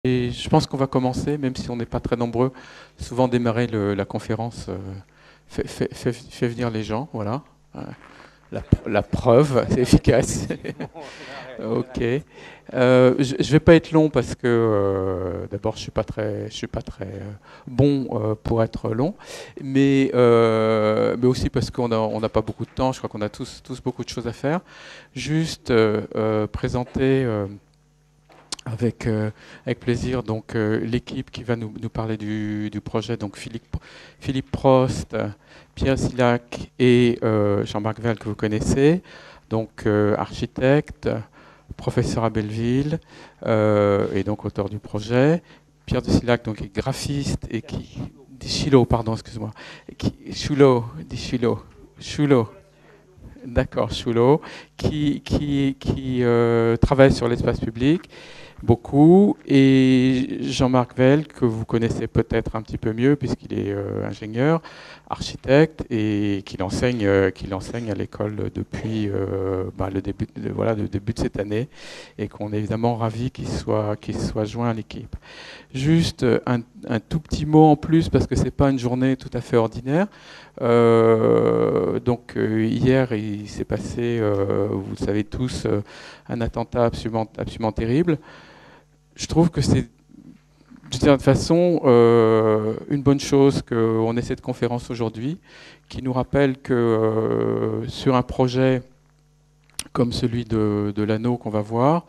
Et je pense qu'on va commencer, même si on n'est pas très nombreux. Souvent démarrer la conférence fait venir les gens, voilà. La preuve, c'est efficace. Ok. Je ne vais pas être long parce que d'abord je suis pas très bon pour être long, mais aussi parce on n'a pas beaucoup de temps. Je crois qu'on a tous beaucoup de choses à faire. Juste présenter. Avec plaisir donc l'équipe qui va nous parler du projet, donc Philippe Prost, Pierre Silac et Jean-Marc Vell que vous connaissez, donc architecte, professeur à Belleville et donc auteur du projet. Pierre de Silac donc est graphiste et qui Dichilo, pardon, excuse-moi. Chulo. D'accord, Chulo, qui travaille sur l'espace public beaucoup, et Jean-Marc Vell, que vous connaissez peut-être un petit peu mieux, puisqu'il est ingénieur, architecte, et qu'il enseigne à l'école depuis le début de cette année, et qu'on est évidemment ravis qu'il soit joint à l'équipe. Juste un tout petit mot en plus, parce que c'est pas une journée tout à fait ordinaire. Hier, il s'est passé, vous le savez tous, un attentat absolument terrible. Je trouve que c'est d'une certaine façon une bonne chose qu'on ait cette conférence aujourd'hui, qui nous rappelle que sur un projet comme celui de l'anneau qu'on va voir,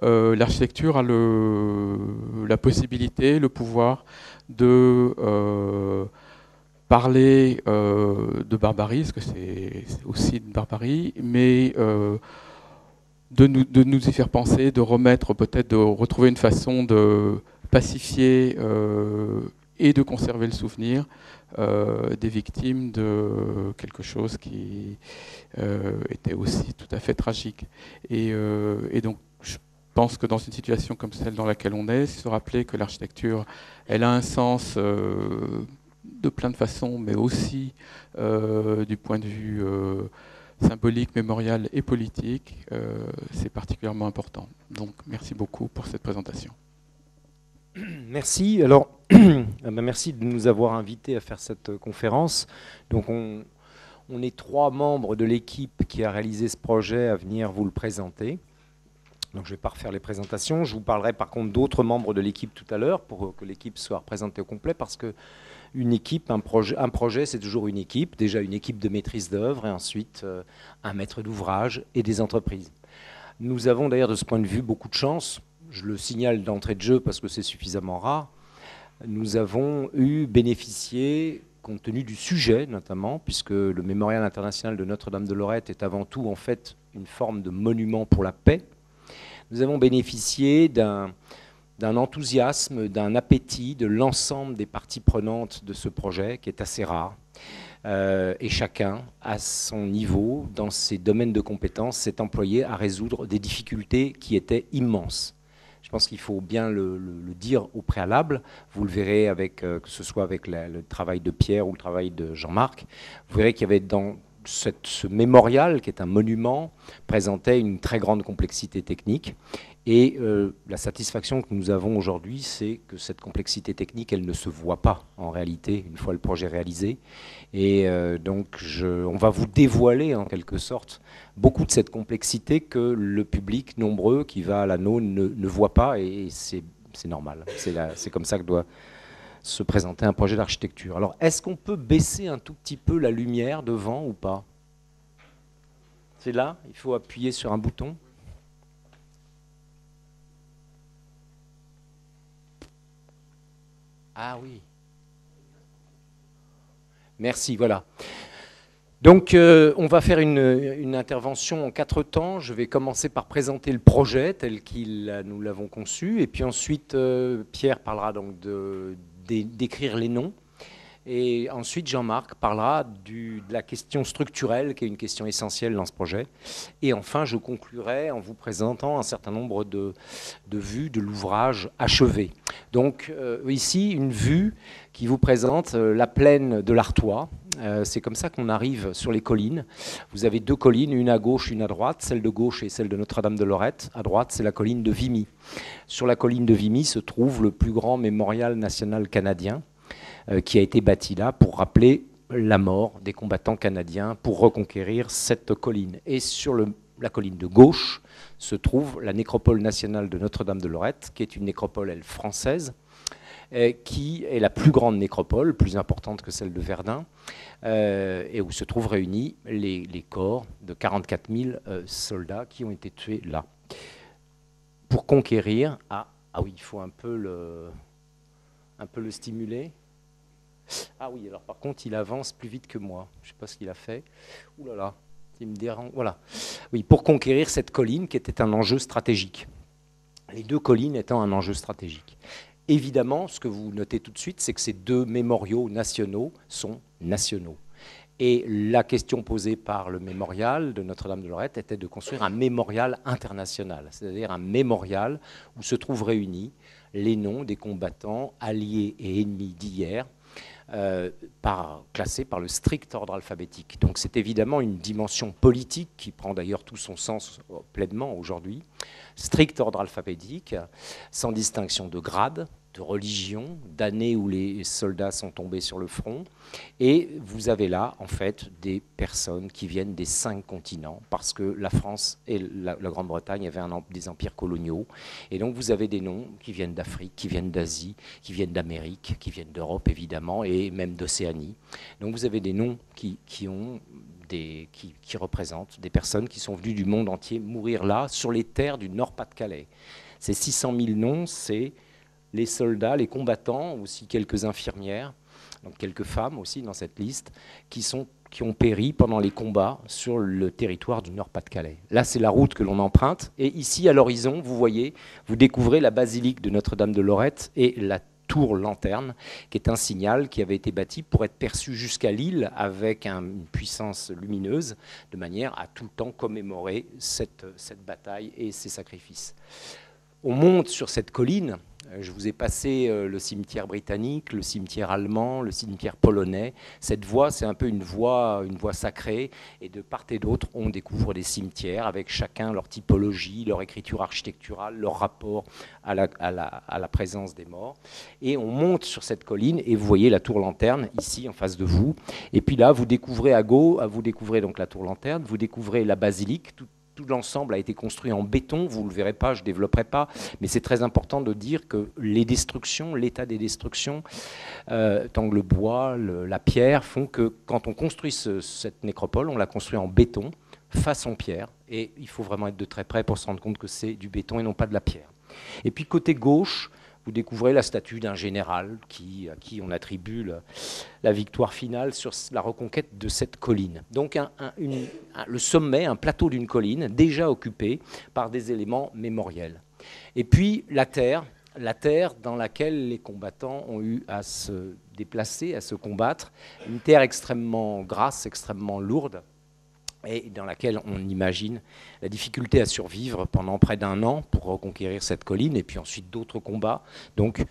l'architecture a la possibilité, le pouvoir de parler de barbarie, parce que c'est aussi une barbarie, mais de nous y faire penser, de remettre peut-être, de retrouver une façon de pacifier et de conserver le souvenir des victimes de quelque chose qui était aussi tout à fait tragique. Et donc, je pense que dans une situation comme celle dans laquelle on est, se rappeler que l'architecture, elle a un sens de plein de façons, mais aussi du point de vue symbolique, mémorial et politique, c'est particulièrement important. Donc merci beaucoup pour cette présentation. Merci. Alors, merci de nous avoir invités à faire cette conférence. Donc, on est 3 membres de l'équipe qui a réalisé ce projet à venir vous le présenter. Donc, je ne vais pas refaire les présentations. Je vous parlerai par contre d'autres membres de l'équipe tout à l'heure pour que l'équipe soit représentée au complet, parce que une équipe, un projet, c'est toujours une équipe. Déjà une équipe de maîtrise d'œuvre et ensuite un maître d'ouvrage et des entreprises. Nous avons d'ailleurs de ce point de vue beaucoup de chance. Je le signale d'entrée de jeu parce que c'est suffisamment rare. Nous avons bénéficié, compte tenu du sujet notamment, puisque le Mémorial international de Notre-Dame-de-Lorette est avant tout en fait une forme de monument pour la paix. Nous avons bénéficié d'un enthousiasme, d'un appétit de l'ensemble des parties prenantes de ce projet qui est assez rare. Et chacun, à son niveau, dans ses domaines de compétences, s'est employé à résoudre des difficultés qui étaient immenses. Je pense qu'il faut bien le dire au préalable. Vous le verrez avec, que ce soit avec le travail de Pierre ou le travail de Jean-Marc. Vous verrez qu'il y avait dans ce mémorial, qui est un monument, présentait une très grande complexité technique. Et la satisfaction que nous avons aujourd'hui, c'est que cette complexité technique, elle ne se voit pas en réalité, une fois le projet réalisé. Et donc, on va vous dévoiler en quelque sorte beaucoup de cette complexité que le public nombreux qui va à l'anneau ne voit pas, et c'est normal. C'est comme ça que doit se présenter un projet d'architecture. Alors, est-ce qu'on peut baisser un tout petit peu la lumière devant ou pas? C'est là, il faut appuyer sur un bouton. Ah oui. Merci, voilà. Donc, on va faire une intervention en 4 temps. Je vais commencer par présenter le projet tel nous l'avons conçu. Et puis ensuite, Pierre parlera donc d'écrire les noms. Et ensuite, Jean-Marc parlera de la question structurelle, qui est une question essentielle dans ce projet. Et enfin, je conclurai en vous présentant un certain nombre de vues de l'ouvrage achevé. Donc ici, une vue qui vous présente la plaine de l'Artois. C'est comme ça qu'on arrive sur les collines. Vous avez deux collines, une à gauche, une à droite. Celle de gauche est celle de Notre-Dame-de-Lorette. À droite, c'est la colline de Vimy. Sur la colline de Vimy se trouve le plus grand mémorial national canadien, qui a été bâti là pour rappeler la mort des combattants canadiens pour reconquérir cette colline. Et sur la colline de gauche se trouve la nécropole nationale de Notre-Dame-de-Lorette, qui est une nécropole, elle, française, qui est la plus grande nécropole, plus importante que celle de Verdun, et où se trouvent réunis les corps de 44 000 soldats qui ont été tués là. Pour conquérir... Ah oui, il faut un peu le stimuler. Ah oui, alors par contre, il avance plus vite que moi. Je ne sais pas ce qu'il a fait. Ouh là là, il me dérange. Voilà. Oui, pour conquérir cette colline qui était un enjeu stratégique. Les deux collines étant un enjeu stratégique. Évidemment, ce que vous notez tout de suite, c'est que ces deux mémoriaux nationaux sont nationaux. Et la question posée par le mémorial de Notre-Dame-de-Lorette était de construire un mémorial international, c'est-à-dire un mémorial où se trouvent réunis les noms des combattants alliés et ennemis d'hier, classés par le strict ordre alphabétique. Donc c'est évidemment une dimension politique qui prend d'ailleurs tout son sens pleinement aujourd'hui. Strict ordre alphabétique, sans distinction de grade, de religion, d'années où les soldats sont tombés sur le front. Et vous avez là, en fait, des personnes qui viennent des 5 continents, parce que la France et la Grande-Bretagne avaient des empires coloniaux. Et donc vous avez des noms qui viennent d'Afrique, qui viennent d'Asie, qui viennent d'Amérique, qui viennent d'Europe, évidemment, et même d'Océanie. Donc vous avez des noms qui représentent des personnes qui sont venues du monde entier mourir là, sur les terres du Nord-Pas-de-Calais. Ces 600 000 noms, c'est les soldats, les combattants, aussi quelques infirmières, donc quelques femmes aussi dans cette liste, qui ont péri pendant les combats sur le territoire du Nord-Pas-de-Calais. Là, c'est la route que l'on emprunte. Et ici, à l'horizon, vous découvrez la basilique de Notre-Dame-de-Lorette et la tour lanterne, qui est un signal qui avait été bâti pour être perçu jusqu'à Lille avec une puissance lumineuse, de manière à tout le temps commémorer cette bataille et ces sacrifices. On monte sur cette colline. Je vous ai passé le cimetière britannique, le cimetière allemand, le cimetière polonais. Cette voie, c'est un peu une voie sacrée. Et de part et d'autre, on découvre des cimetières avec chacun leur typologie, leur écriture architecturale, leur rapport à la présence des morts. Et on monte sur cette colline et vous voyez la tour lanterne ici en face de vous. Et puis là, vous découvrez vous découvrez donc la tour lanterne, vous découvrez la basilique. Tout l'ensemble a été construit en béton, vous ne le verrez pas, je ne développerai pas, mais c'est très important de dire que les destructions, l'état des destructions, tant que le bois, la pierre, font que quand on construit cette nécropole, on la construit en béton, façon pierre, et il faut vraiment être de très près pour se rendre compte que c'est du béton et non pas de la pierre. Et puis côté gauche, vous découvrez la statue d'un général à qui on attribue la victoire finale sur la reconquête de cette colline. Donc le sommet, un plateau d'une colline déjà occupé par des éléments mémoriels. Et puis la terre dans laquelle les combattants ont eu à se déplacer, à se combattre, une terre extrêmement grasse, extrêmement lourde, et dans laquelle on imagine la difficulté à survivre pendant près d'1 an pour reconquérir cette colline, et puis ensuite d'autres combats. Donc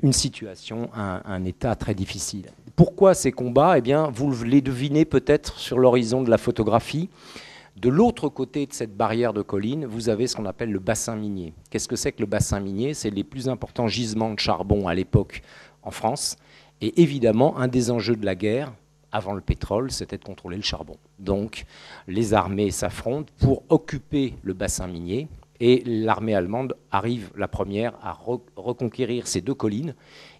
une situation, un état très difficile. Pourquoi ces combats ? Eh bien, vous les devinez peut-être sur l'horizon de la photographie. De l'autre côté de cette barrière de colline, vous avez ce qu'on appelle le bassin minier. Qu'est-ce que c'est que le bassin minier ? C'est les plus importants gisements de charbon à l'époque en France, et évidemment, un des enjeux de la guerre, avant le pétrole, c'était de contrôler le charbon. Donc, les armées s'affrontent pour occuper le bassin minier, et l'armée allemande arrive la première à reconquérir ces deux collines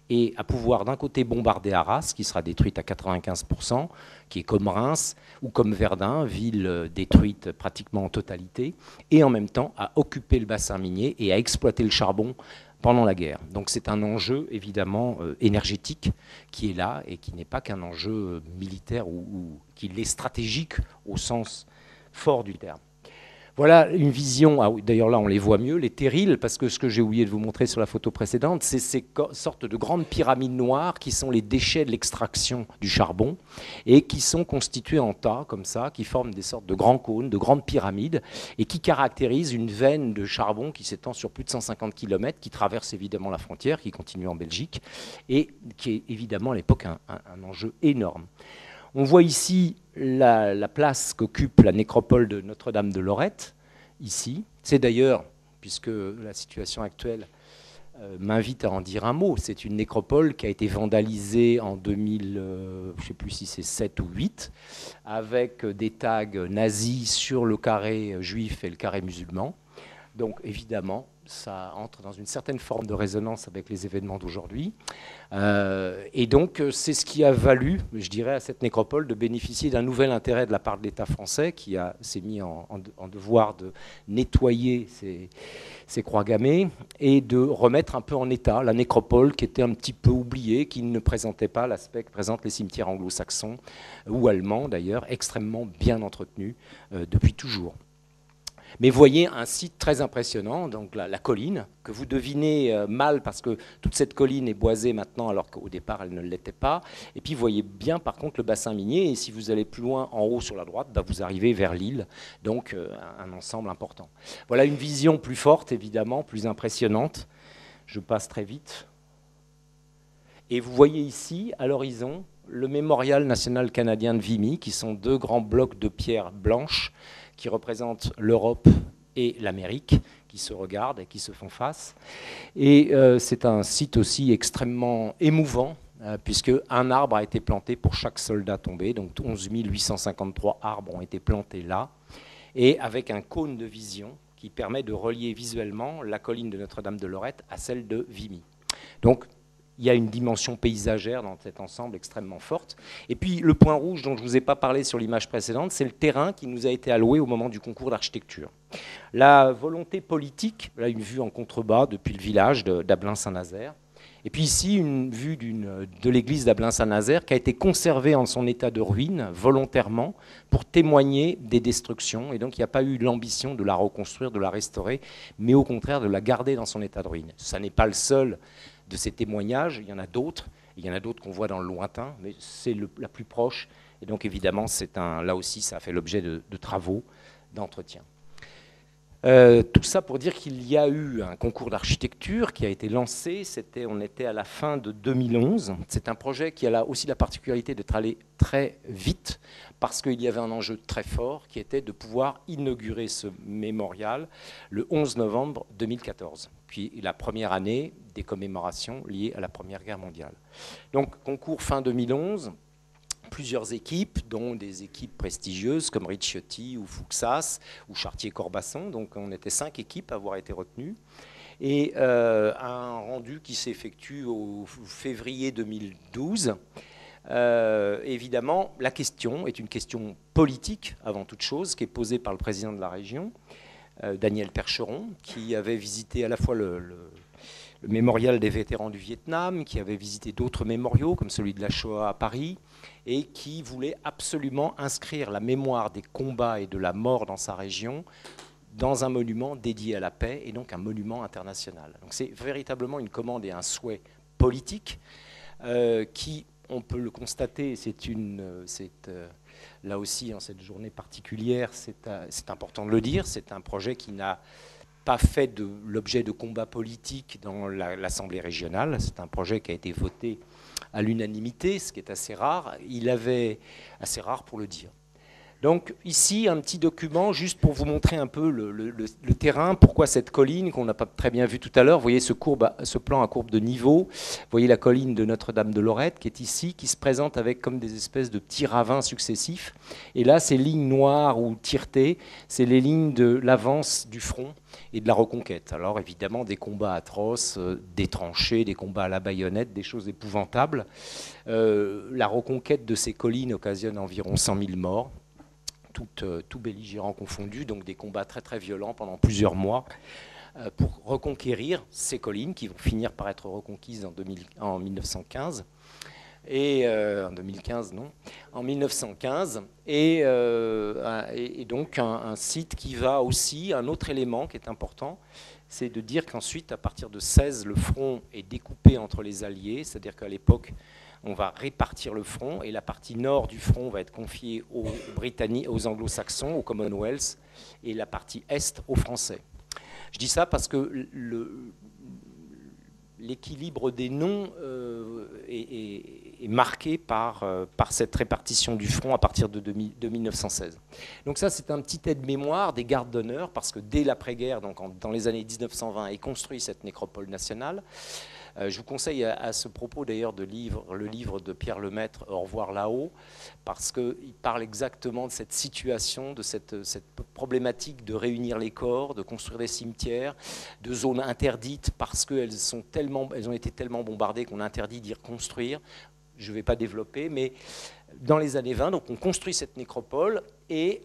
et à pouvoir d'un côté bombarder Arras, qui sera détruite à 95%, qui est comme Reims ou comme Verdun, ville détruite pratiquement en totalité, et en même temps à occuper le bassin minier et à exploiter le charbon pendant la guerre. Donc c'est un enjeu évidemment énergétique qui est là et qui n'est pas qu'un enjeu militaire ou qui est stratégique au sens fort du terme. Voilà une vision, ah oui, d'ailleurs là on les voit mieux, les terrils, parce que ce que j'ai oublié de vous montrer sur la photo précédente, c'est ces sortes de grandes pyramides noires qui sont les déchets de l'extraction du charbon et qui sont constitués en tas, comme ça, qui forment des sortes de grands cônes, de grandes pyramides et qui caractérisent une veine de charbon qui s'étend sur plus de 150 km, qui traverse évidemment la frontière, qui continue en Belgique et qui est évidemment à l'époque un enjeu énorme. On voit ici la place qu'occupe la nécropole de Notre-Dame de Lorette, ici. C'est d'ailleurs, puisque la situation actuelle m'invite à en dire un mot, c'est une nécropole qui a été vandalisée en 2000, je ne sais plus si c'est 7 ou 8, avec des tags nazis sur le carré juif et le carré musulman. Donc évidemment, ça entre dans une certaine forme de résonance avec les événements d'aujourd'hui. Et donc c'est ce qui a valu, je dirais, à cette nécropole de bénéficier d'un nouvel intérêt de la part de l'État français qui s'est mis en devoir de nettoyer ces croix gammées et de remettre un peu en état la nécropole qui était un petit peu oubliée, qui ne présentait pas l'aspect que présentent les cimetières anglo-saxons ou allemands d'ailleurs, extrêmement bien entretenus depuis toujours. Mais voyez un site très impressionnant, donc la colline, que vous devinez mal parce que toute cette colline est boisée maintenant alors qu'au départ elle ne l'était pas. Et puis vous voyez bien par contre le bassin minier, et si vous allez plus loin en haut sur la droite, bah, vous arrivez vers l'île, donc un ensemble important. Voilà une vision plus forte évidemment, plus impressionnante. Je passe très vite. Et vous voyez ici, à l'horizon, le Mémorial national canadien de Vimy, qui sont deux grands blocs de pierre blanche qui représentent l'Europe et l'Amérique, qui se regardent et qui se font face. Et c'est un site aussi extrêmement émouvant, puisque un arbre a été planté pour chaque soldat tombé, donc 11 853 arbres ont été plantés là, et avec un cône de vision qui permet de relier visuellement la colline de Notre-Dame de Lorette à celle de Vimy. Donc, il y a une dimension paysagère dans cet ensemble extrêmement forte. Et puis le point rouge dont je ne vous ai pas parlé sur l'image précédente, c'est le terrain qui nous a été alloué au moment du concours d'architecture. La volonté politique, là une vue en contrebas depuis le village d'Ablain-Saint-Nazaire. Et puis ici une vue de l'église d'Ablain-Saint-Nazaire qui a été conservée en son état de ruine volontairement pour témoigner des destructions. Et donc il n'y a pas eu l'ambition de la reconstruire, de la restaurer, mais au contraire de la garder dans son état de ruine. Ça n'est pas le seul de ces témoignages, il y en a d'autres qu'on voit dans le lointain, mais c'est la plus proche, et donc évidemment, là aussi, ça a fait l'objet de travaux, d'entretien. Tout ça pour dire qu'il y a eu un concours d'architecture qui a été lancé, on était à la fin de 2011, c'est un projet qui a aussi la particularité d'être allé très vite, parce qu'il y avait un enjeu très fort, qui était de pouvoir inaugurer ce mémorial le 11 novembre 2014, puis la première année des commémorations liées à la Première Guerre mondiale. Donc, concours fin 2011, plusieurs équipes, dont des équipes prestigieuses comme Ricciotti ou Fouxas ou Chartier-Corbasson. Donc, on était 5 équipes à avoir été retenues. Et un rendu qui s'effectue au février 2012. Évidemment, la question est une question politique, avant toute chose, qui est posée par le président de la région, Daniel Percheron, qui avait visité à la fois le mémorial des vétérans du Vietnam, qui avait visité d'autres mémoriaux, comme celui de la Shoah à Paris, et qui voulait absolument inscrire la mémoire des combats et de la mort dans sa région dans un monument dédié à la paix, et donc un monument international. Donc c'est véritablement une commande et un souhait politique qui, on peut le constater, là aussi, en cette journée particulière, c'est important de le dire, c'est un projet qui n'a pas fait l'objet de combats politiques dans l'Assemblée régionale. C'est un projet qui a été voté à l'unanimité, ce qui est assez rare. Assez rare pour le dire. Donc ici, un petit document juste pour vous montrer un peu le terrain, pourquoi cette colline qu'on n'a pas très bien vue tout à l'heure. Vous voyez ce plan à courbe de niveau. Vous voyez la colline de Notre-Dame de Lorette qui est ici, qui se présente avec comme des espèces de petits ravins successifs. Et là, ces lignes noires ou tiretées, c'est les lignes de l'avance du front et de la reconquête. Alors évidemment, des combats atroces, des tranchées, des combats à la baïonnette, des choses épouvantables. La reconquête de ces collines occasionne environ 100 000 morts. Tout belligérant confondu, donc des combats très très violents pendant plusieurs mois pour reconquérir ces collines qui vont finir par être reconquises en 1915. Et en 2015, non, en 1915, et donc un site qui va aussi, un autre élément qui est important, c'est de dire qu'ensuite, à partir de 16, le front est découpé entre les alliés, c'est-à-dire qu'à l'époque, on va répartir le front, et la partie nord du front va être confiée aux Britanniques, aux Anglo-Saxons, au Commonwealth, et la partie est aux Français. Je dis ça parce que l'équilibre des noms est marqué par cette répartition du front à partir de 1916. Donc ça, c'est un petit aide-mémoire des gardes d'honneur, parce que dès l'après-guerre, donc dans les années 1920, est construit cette nécropole nationale. Je vous conseille à ce propos d'ailleurs le livre de Pierre Lemaître, Au revoir là-haut, parce qu'il parle exactement de cette situation, de cette problématique de réunir les corps, de construire des cimetières, de zones interdites parce qu'elles ont été tellement bombardées qu'on interdit d'y reconstruire. Je ne vais pas développer, mais dans les années 20, donc on construit cette nécropole et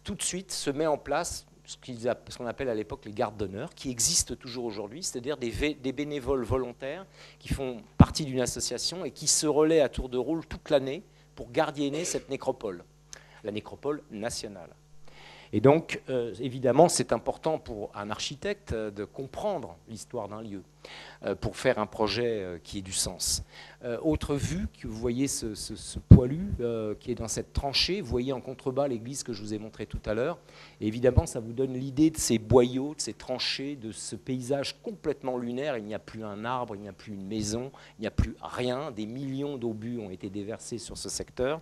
tout de suite se met en place ce qu'on appelle à l'époque les gardes d'honneur, qui existent toujours aujourd'hui, c'est-à-dire des bénévoles volontaires qui font partie d'une association et qui se relaient à tour de rôle toute l'année pour gardienner cette nécropole, la nécropole nationale. Et donc, évidemment, c'est important pour un architecte de comprendre l'histoire d'un lieu, pour faire un projet qui ait du sens. Autre vue, que vous voyez ce poilu qui est dans cette tranchée, vous voyez en contrebas l'église que je vous ai montrée tout à l'heure. Et évidemment, ça vous donne l'idée de ces boyaux, de ces tranchées, de ce paysage complètement lunaire. Il n'y a plus un arbre, il n'y a plus une maison, il n'y a plus rien. Des millions d'obus ont été déversés sur ce secteur.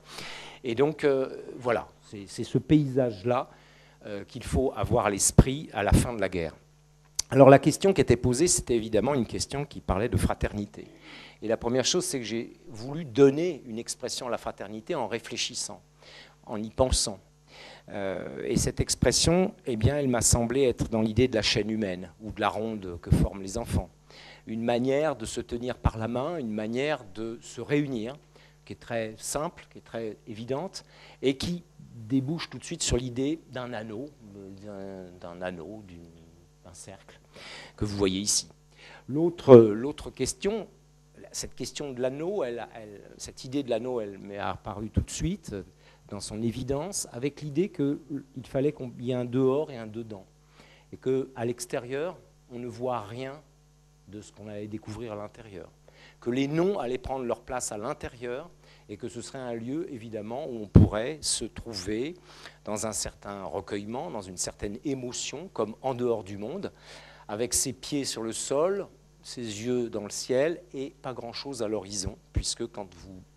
Et donc, voilà, c'est ce paysage-là qu'il faut avoir à l'esprit à la fin de la guerre. Alors la question qui était posée, c'était évidemment une question qui parlait de fraternité. Et la première chose, c'est que j'ai voulu donner une expression à la fraternité en réfléchissant, en y pensant. Et cette expression, eh bien, elle m'a semblé être dans l'idée de la chaîne humaine, ou de la ronde que forment les enfants. Une manière de se tenir par la main, une manière de se réunir, qui est très simple, qui est très évidente, et qui débouche tout de suite sur l'idée d'un anneau, d'un cercle, que vous voyez ici. L'autre question, cette question de l'anneau, cette idée de l'anneau, elle m'est apparue tout de suite, dans son évidence, avec l'idée qu'il fallait qu'il y ait un dehors et un dedans, et qu'à l'extérieur, on ne voit rien de ce qu'on allait découvrir à l'intérieur, que les noms allaient prendre leur place à l'intérieur, et que ce serait un lieu, évidemment, où on pourrait se trouver dans un certain recueillement, dans une certaine émotion, comme en dehors du monde, avec ses pieds sur le sol, ses yeux dans le ciel, et pas grand-chose à l'horizon, puisque quand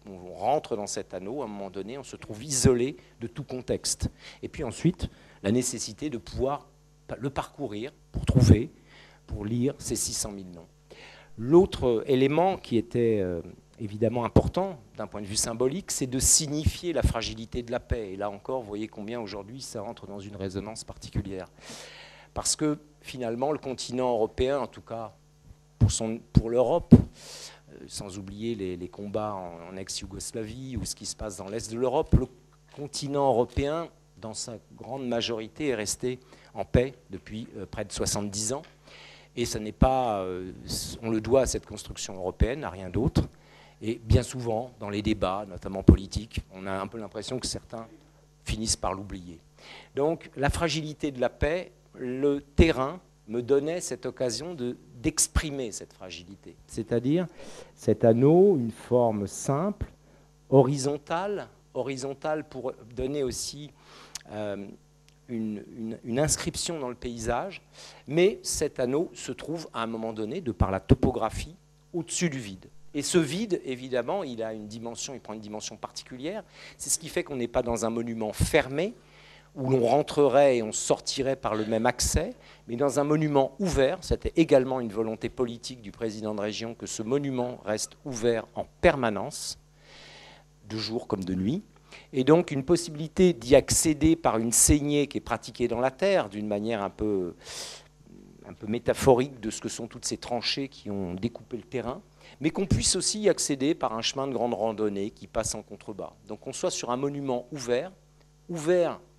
on rentre dans cet anneau, à un moment donné, on se trouve isolé de tout contexte. Et puis ensuite, la nécessité de pouvoir le parcourir pour trouver, pour lire ces 600 000 noms. L'autre élément qui était évidemment important d'un point de vue symbolique, c'est de signifier la fragilité de la paix. Et là encore, vous voyez combien aujourd'hui ça rentre dans une résonance particulière. Parce que finalement, le continent européen, en tout cas pour l'Europe, sans oublier les combats en ex-Yougoslavie ou ce qui se passe dans l'Est de l'Europe, le continent européen, dans sa grande majorité, est resté en paix depuis près de 70 ans. Et ça n'est pas, on le doit à cette construction européenne, à rien d'autre. Et bien souvent, dans les débats, notamment politiques, on a un peu l'impression que certains finissent par l'oublier. Donc, la fragilité de la paix, le terrain me donnait cette occasion d'exprimer cette fragilité. C'est-à-dire cet anneau, une forme simple, horizontale pour donner aussi une inscription dans le paysage, mais cet anneau se trouve à un moment donné, de par la topographie, au-dessus du vide. Et ce vide, évidemment, il a une dimension, il prend une dimension particulière. C'est ce qui fait qu'on n'est pas dans un monument fermé, où l'on rentrerait et on sortirait par le même accès, mais dans un monument ouvert. C'était également une volonté politique du président de région que ce monument reste ouvert en permanence, de jour comme de nuit. Et donc une possibilité d'y accéder par une saignée qui est pratiquée dans la terre, d'une manière un peu métaphorique de ce que sont toutes ces tranchées qui ont découpé le terrain, mais qu'on puisse aussi y accéder par un chemin de grande randonnée qui passe en contrebas. Donc qu'on soit sur un monument ouvert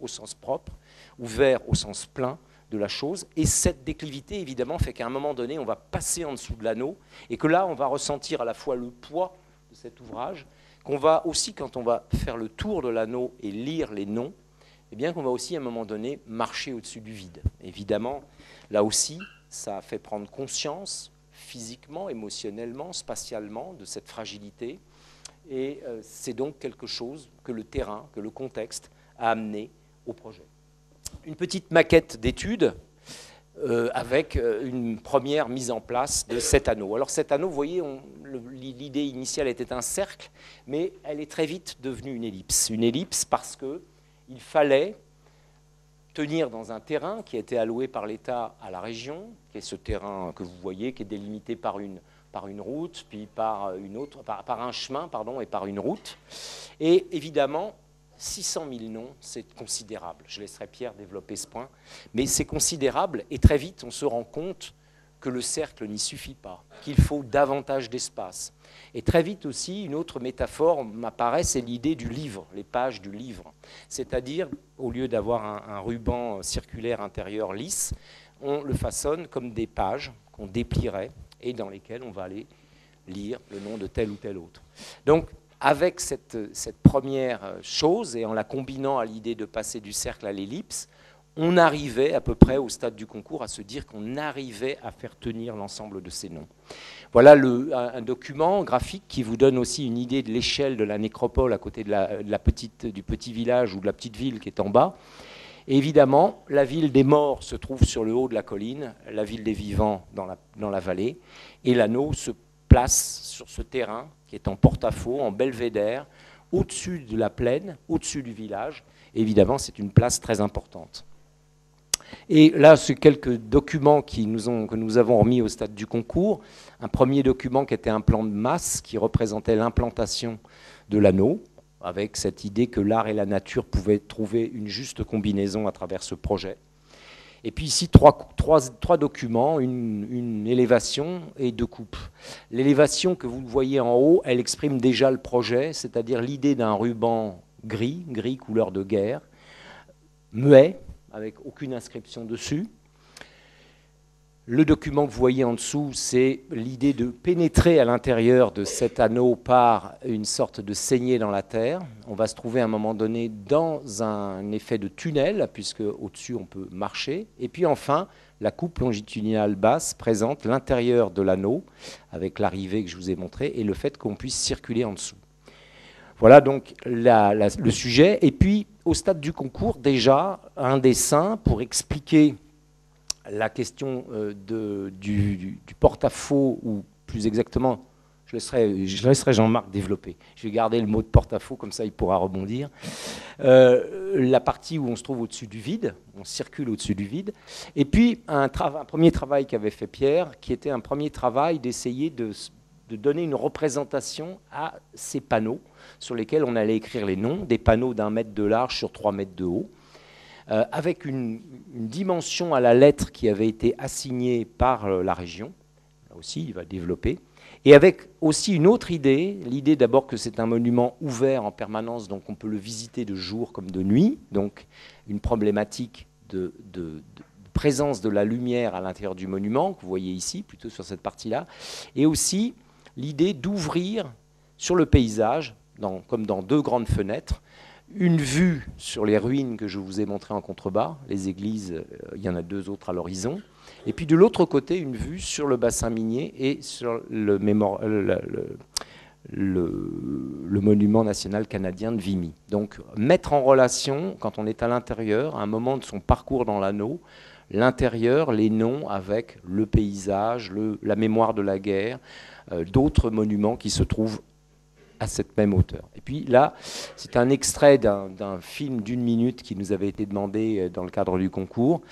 au sens propre, ouvert au sens plein de la chose, et cette déclivité, évidemment, fait qu'à un moment donné, on va passer en dessous de l'anneau, et que là, on va ressentir à la fois le poids de cet ouvrage, qu'on va aussi, quand on va faire le tour de l'anneau et lire les noms, eh bien qu'on va aussi à un moment donné marcher au-dessus du vide. Évidemment, là aussi, ça a fait prendre conscience physiquement, émotionnellement, spatialement de cette fragilité. Et c'est donc quelque chose que le terrain, que le contexte a amené au projet. Une petite maquette d'étude avec une première mise en place de cet anneau. Alors cet anneau, vous voyez, l'idée initiale était un cercle, mais elle est très vite devenue une ellipse. Une ellipse parce qu'il fallait tenir dans un terrain qui a été alloué par l'État à la région, qui est ce terrain que vous voyez, qui est délimité par une route, puis par un chemin, pardon, et par une route. Et évidemment, 600 000 noms, c'est considérable. Je laisserai Pierre développer ce point. Mais c'est considérable, et très vite, on se rend compte que le cercle n'y suffit pas, qu'il faut davantage d'espace. Et très vite aussi, une autre métaphore m'apparaît, c'est l'idée du livre, les pages du livre. C'est-à-dire, au lieu d'avoir un ruban circulaire intérieur lisse, on le façonne comme des pages qu'on déplierait et dans lesquelles on va aller lire le nom de tel ou tel autre. Donc, avec cette première chose, et en la combinant à l'idée de passer du cercle à l'ellipse, on arrivait à peu près au stade du concours à se dire qu'on arrivait à faire tenir l'ensemble de ces noms. Voilà un document graphique qui vous donne aussi une idée de l'échelle de la nécropole à côté du petit village ou de la petite ville qui est en bas. Et évidemment, la ville des morts se trouve sur le haut de la colline, la ville des vivants dans la vallée, et l'anneau se place sur ce terrain qui est en porte-à-faux, en belvédère, au-dessus de la plaine, au-dessus du village. Et évidemment, c'est une place très importante. Et là, c'est quelques documents que nous avons remis au stade du concours. Un premier document qui était un plan de masse qui représentait l'implantation de l'anneau, avec cette idée que l'art et la nature pouvaient trouver une juste combinaison à travers ce projet. Et puis ici, trois documents, une élévation et deux coupes. L'élévation que vous voyez en haut, elle exprime déjà le projet, c'est-à-dire l'idée d'un ruban gris couleur de guerre, muet, avec aucune inscription dessus. Le document que vous voyez en dessous, c'est l'idée de pénétrer à l'intérieur de cet anneau par une sorte de saignée dans la terre. On va se trouver à un moment donné dans un effet de tunnel, puisque au-dessus on peut marcher. Et puis enfin, la coupe longitudinale basse présente l'intérieur de l'anneau, avec l'arrivée que je vous ai montrée, et le fait qu'on puisse circuler en dessous. Voilà donc le sujet. Et puis, au stade du concours, déjà, un dessin pour expliquer la question du porte-à-faux, ou plus exactement, je laisserai Jean-Marc développer. Je vais garder le mot de porte-à-faux, comme ça il pourra rebondir. La partie où on se trouve au-dessus du vide, on circule au-dessus du vide. Et puis, un premier travail qu'avait fait Pierre, qui était un premier travail d'essayer de donner une représentation à ces panneaux sur lesquels on allait écrire les noms, des panneaux d'1 mètre de large sur 3 mètres de haut, avec une dimension à la lettre qui avait été assignée par la région. Là aussi, il va développer. Et avec aussi une autre idée, l'idée d'abord que c'est un monument ouvert en permanence, donc on peut le visiter de jour comme de nuit, donc une problématique de présence de la lumière à l'intérieur du monument, que vous voyez ici, plutôt sur cette partie-là, et aussi l'idée d'ouvrir sur le paysage, comme dans 2 grandes fenêtres, une vue sur les ruines que je vous ai montrées en contrebas, les églises, il y en a 2 autres à l'horizon, et puis de l'autre côté, une vue sur le bassin minier et sur le monument national canadien de Vimy. Donc mettre en relation, quand on est à l'intérieur, à un moment de son parcours dans l'anneau, l'intérieur, les noms avec le paysage, la mémoire de la guerre, d'autres monuments qui se trouvent à cette même hauteur. Et puis là, c'est un extrait d'un film d'1 minute qui nous avait été demandé dans le cadre du concours,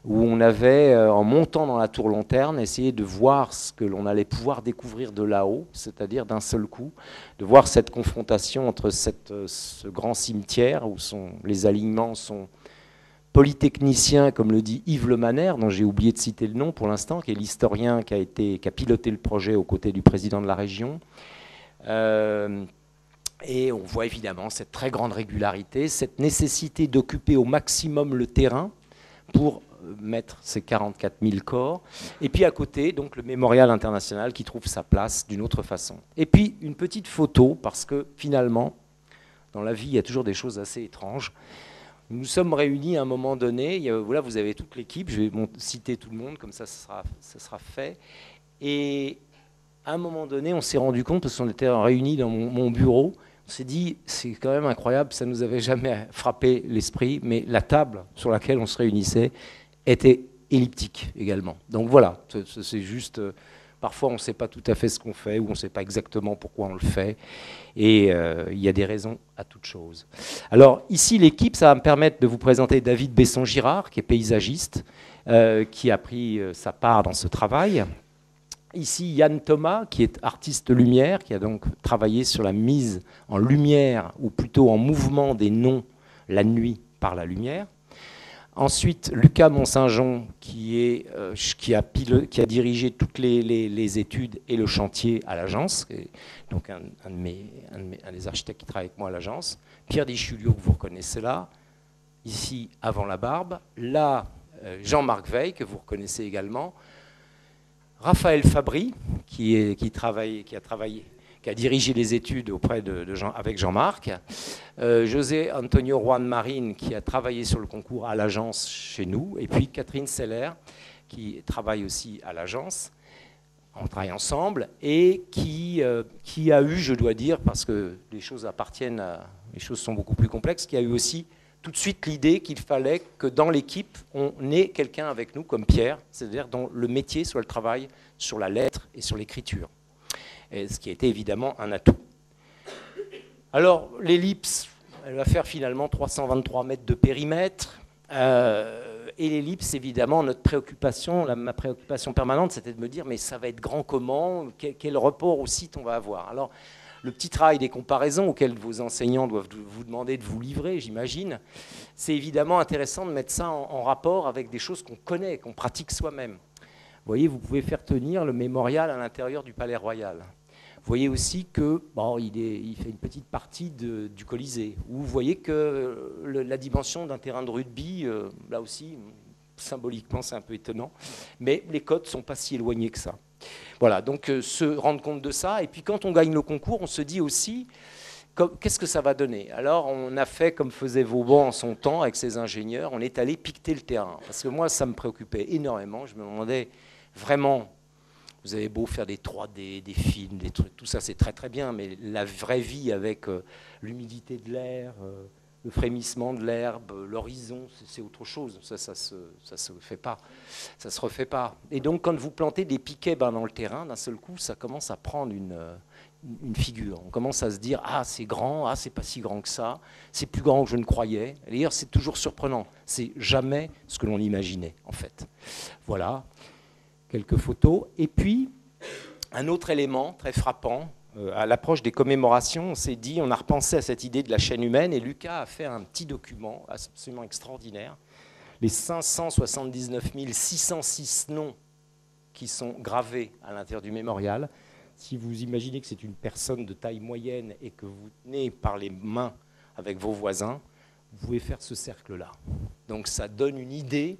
où on avait, en montant dans la tour lanterne, essayé de voir ce que l'on allait pouvoir découvrir de là-haut, c'est-à-dire d'un seul coup, de voir cette confrontation entre ce grand cimetière où les alignements sont polytecnicien, comme le dit Yves Lemaner, dont j'ai oublié de citer le nom pour l'instant, qui est l'historien qui a piloté le projet aux côtés du président de la région. Et on voit évidemment cette très grande régularité, cette nécessité d'occuper au maximum le terrain pour mettre ces 44 000 corps. Et puis à côté, donc le mémorial international qui trouve sa place d'une autre façon. Et puis une petite photo, parce que finalement, dans la vie, il y a toujours des choses assez étranges. Nous sommes réunis à un moment donné, voilà, vous avez toute l'équipe, je vais citer tout le monde, comme ça sera fait. Et à un moment donné, on s'est rendu compte, parce qu'on était réunis dans mon bureau, on s'est dit, c'est quand même incroyable, ça ne nous avait jamais frappé l'esprit, mais la table sur laquelle on se réunissait était elliptique également. Donc voilà, c'est juste, parfois on ne sait pas tout à fait ce qu'on fait, ou on ne sait pas exactement pourquoi on le fait, et il y a des raisons à toute chose. Alors ici, l'équipe, ça va me permettre de vous présenter David Besson-Girard, qui est paysagiste, qui a pris sa part dans ce travail. Ici, Yann Thomas, qui est artiste lumière, qui a donc travaillé sur la mise en lumière, ou plutôt en mouvement des noms la nuit par la lumière. Ensuite, Lucas Mont-Saint-Jean, qui a dirigé toutes les études et le chantier à l'agence, donc un des architectes qui travaille avec moi à l'agence. Pierre Dichulio, que vous reconnaissez là, ici, avant la barbe. Là, Jean-Marc Veil, que vous reconnaissez également. Raphaël Fabry, qui a dirigé les études avec Jean-Marc. José Antonio Juan Marin, qui a travaillé sur le concours à l'agence chez nous. Et puis Catherine Seller, qui travaille aussi à l'agence. On travaille ensemble et qui a eu, je dois dire, parce que les choses sont beaucoup plus complexes, qui a eu aussi tout de suite l'idée qu'il fallait que dans l'équipe, on ait quelqu'un avec nous comme Pierre, c'est-à-dire dont le métier soit le travail sur la lettre et sur l'écriture. Ce qui a été évidemment un atout. Alors, l'ellipse, elle va faire finalement 323 mètres de périmètre. Et l'ellipse, évidemment, ma préoccupation permanente, c'était de me dire, mais ça va être grand comment, quel rapport au site on va avoir. Alors, le petit travail des comparaisons auxquelles vos enseignants doivent vous demander de vous livrer, j'imagine, c'est évidemment intéressant de mettre ça en rapport avec des choses qu'on connaît, qu'on pratique soi-même. Vous voyez, vous pouvez faire tenir le mémorial à l'intérieur du Palais Royal. Vous voyez aussi que il fait une petite partie du Colisée. Vous voyez que la dimension d'un terrain de rugby, là aussi, symboliquement, c'est un peu étonnant. Mais les codes ne sont pas si éloignés que ça. Voilà, donc se rendre compte de ça. Et puis quand on gagne le concours, on se dit aussi, qu'est-ce que ça va donner? Alors on a fait comme faisait Vauban en son temps avec ses ingénieurs, on est allé piqueter le terrain. Parce que moi, ça me préoccupait énormément. Je me demandais vraiment, vous avez beau faire des 3D, des films, des trucs, tout ça c'est très très bien, mais la vraie vie avec l'humidité de l'air, le frémissement de l'herbe, l'horizon, c'est autre chose. Ça se fait pas. Ça se refait pas. Et donc, quand vous plantez des piquets dans le terrain, d'un seul coup, ça commence à prendre une figure. On commence à se dire, ah, c'est grand, ah, c'est pas si grand que ça, c'est plus grand que je ne croyais. D'ailleurs, c'est toujours surprenant. C'est jamais ce que l'on imaginait, en fait. Voilà, quelques photos. Et puis, un autre élément très frappant, à l'approche des commémorations, on s'est dit, on a repensé à cette idée de la chaîne humaine, et Lucas a fait un petit document absolument extraordinaire. Les 579 606 noms qui sont gravés à l'intérieur du mémorial. Si vous imaginez que c'est une personne de taille moyenne et que vous tenez par les mains avec vos voisins, vous pouvez faire ce cercle-là. Donc ça donne une idée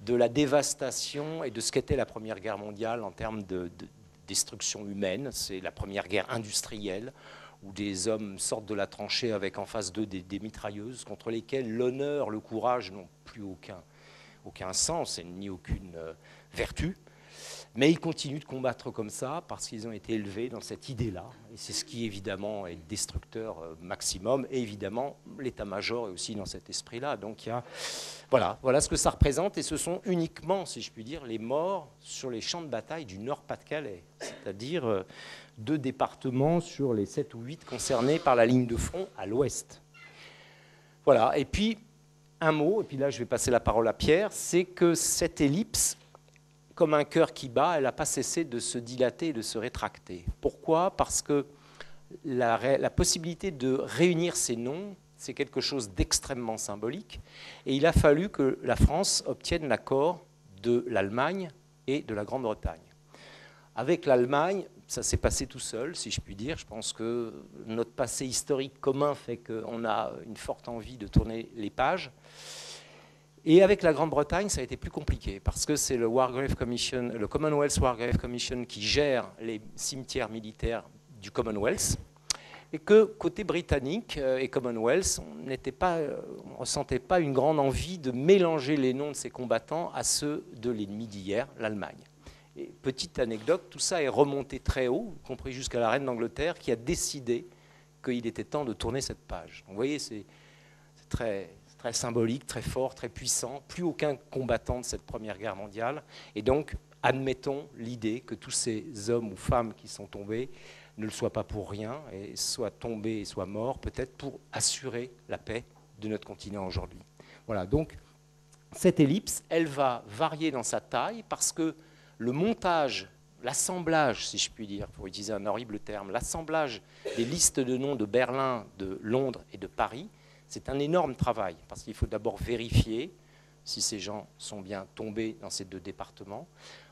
de la dévastation et de ce qu'était la Première Guerre mondiale en termes de destruction humaine. C'est la première guerre industrielle où des hommes sortent de la tranchée avec en face d'eux des mitrailleuses contre lesquelles l'honneur, le courage n'ont plus aucun sens et ni aucune vertu. Mais ils continuent de combattre comme ça parce qu'ils ont été élevés dans cette idée-là. Et c'est ce qui, évidemment, est destructeur maximum. Et évidemment, l'état-major est aussi dans cet esprit-là. Donc, voilà ce que ça représente. Et ce sont uniquement, si je puis dire, les morts sur les champs de bataille du Nord-Pas-de-Calais. C'est-à-dire 2 départements sur les 7 ou 8 concernés par la ligne de front à l'ouest. Voilà. Et puis, un mot, et puis là, je vais passer la parole à Pierre, c'est que cette ellipse, comme un cœur qui bat, elle n'a pas cessé de se dilater et de se rétracter. Pourquoi? Parce que la possibilité de réunir ces noms, c'est quelque chose d'extrêmement symbolique. Et il a fallu que la France obtienne l'accord de l'Allemagne et de la Grande-Bretagne. Avec l'Allemagne, ça s'est passé tout seul, si je puis dire. Je pense que notre passé historique commun fait qu'on a une forte envie de tourner les pages. Et avec la Grande-Bretagne, ça a été plus compliqué, parce que c'est le Commonwealth War Grave Commission qui gère les cimetières militaires du Commonwealth, et que côté britannique et Commonwealth, on ne ressentait pas une grande envie de mélanger les noms de ces combattants à ceux de l'ennemi d'hier, l'Allemagne. Et petite anecdote, tout ça est remonté très haut, y compris jusqu'à la reine d'Angleterre, qui a décidé qu'il était temps de tourner cette page. Donc, vous voyez, c'est très symbolique, très fort, très puissant. Plus aucun combattant de cette Première Guerre mondiale. Et donc, admettons l'idée que tous ces hommes ou femmes qui sont tombés ne le soient pas pour rien, et soient tombés et soient morts, peut-être pour assurer la paix de notre continent aujourd'hui. Voilà, donc cette ellipse, elle va varier dans sa taille parce que le montage, l'assemblage, si je puis dire, pour utiliser un horrible terme, l'assemblage des listes de noms de Berlin, de Londres et de Paris, c'est un énorme travail, parce qu'il faut d'abord vérifier si ces gens sont bien tombés dans ces deux départements.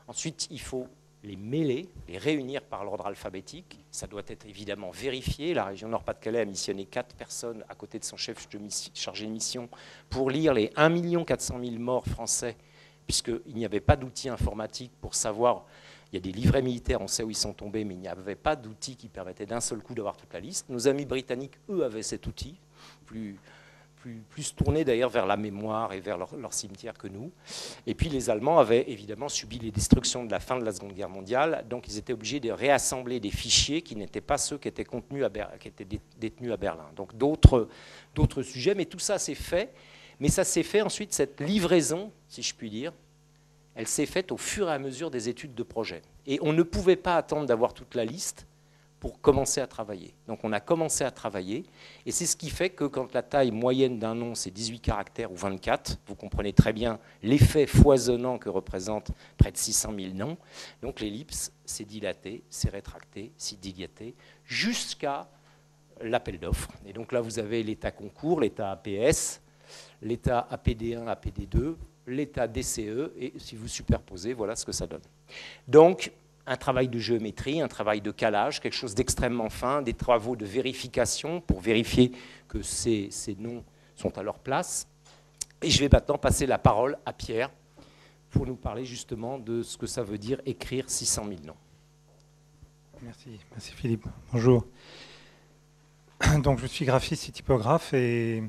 Ensuite, il faut les mêler, les réunir par l'ordre alphabétique. Ça doit être évidemment vérifié. La région Nord-Pas-de-Calais a missionné 4 personnes à côté de son chef chargé de mission pour lire les 1 400 000 morts français, puisqu'il n'y avait pas d'outils informatiques pour savoir. Il y a des livrets militaires, on sait où ils sont tombés, mais il n'y avait pas d'outils qui permettaient d'un seul coup d'avoir toute la liste. Nos amis britanniques, eux, avaient cet outil, plus tourné d'ailleurs vers la mémoire et vers leur cimetière que nous. Et puis les Allemands avaient évidemment subi les destructions de la fin de la Seconde Guerre mondiale, donc ils étaient obligés de réassembler des fichiers qui n'étaient pas ceux qui étaient, qui étaient détenus à Berlin. Donc d'autres sujets, mais tout ça s'est fait. Mais ça s'est fait ensuite, cette livraison, si je puis dire, elle s'est faite au fur et à mesure des études de projet. Et on ne pouvait pas attendre d'avoir toute la liste pour commencer à travailler. Donc on a commencé à travailler, et c'est ce qui fait que quand la taille moyenne d'un nom, c'est 18 caractères ou 24, vous comprenez très bien l'effet foisonnant que représente près de 600 000 noms. Donc l'ellipse s'est dilatée, s'est rétractée, s'est dilatée, jusqu'à l'appel d'offres. Et donc là, vous avez l'état concours, l'état APS, l'état APD1, APD2, l'état DCE, et si vous superposez, voilà ce que ça donne. Donc, un travail de géométrie, un travail de calage, quelque chose d'extrêmement fin, des travaux de vérification pour vérifier que ces noms sont à leur place. Et je vais maintenant passer la parole à Pierre pour nous parler justement de ce que ça veut dire écrire 600 000 noms. Merci Philippe. Bonjour. Donc je suis graphiste et typographe et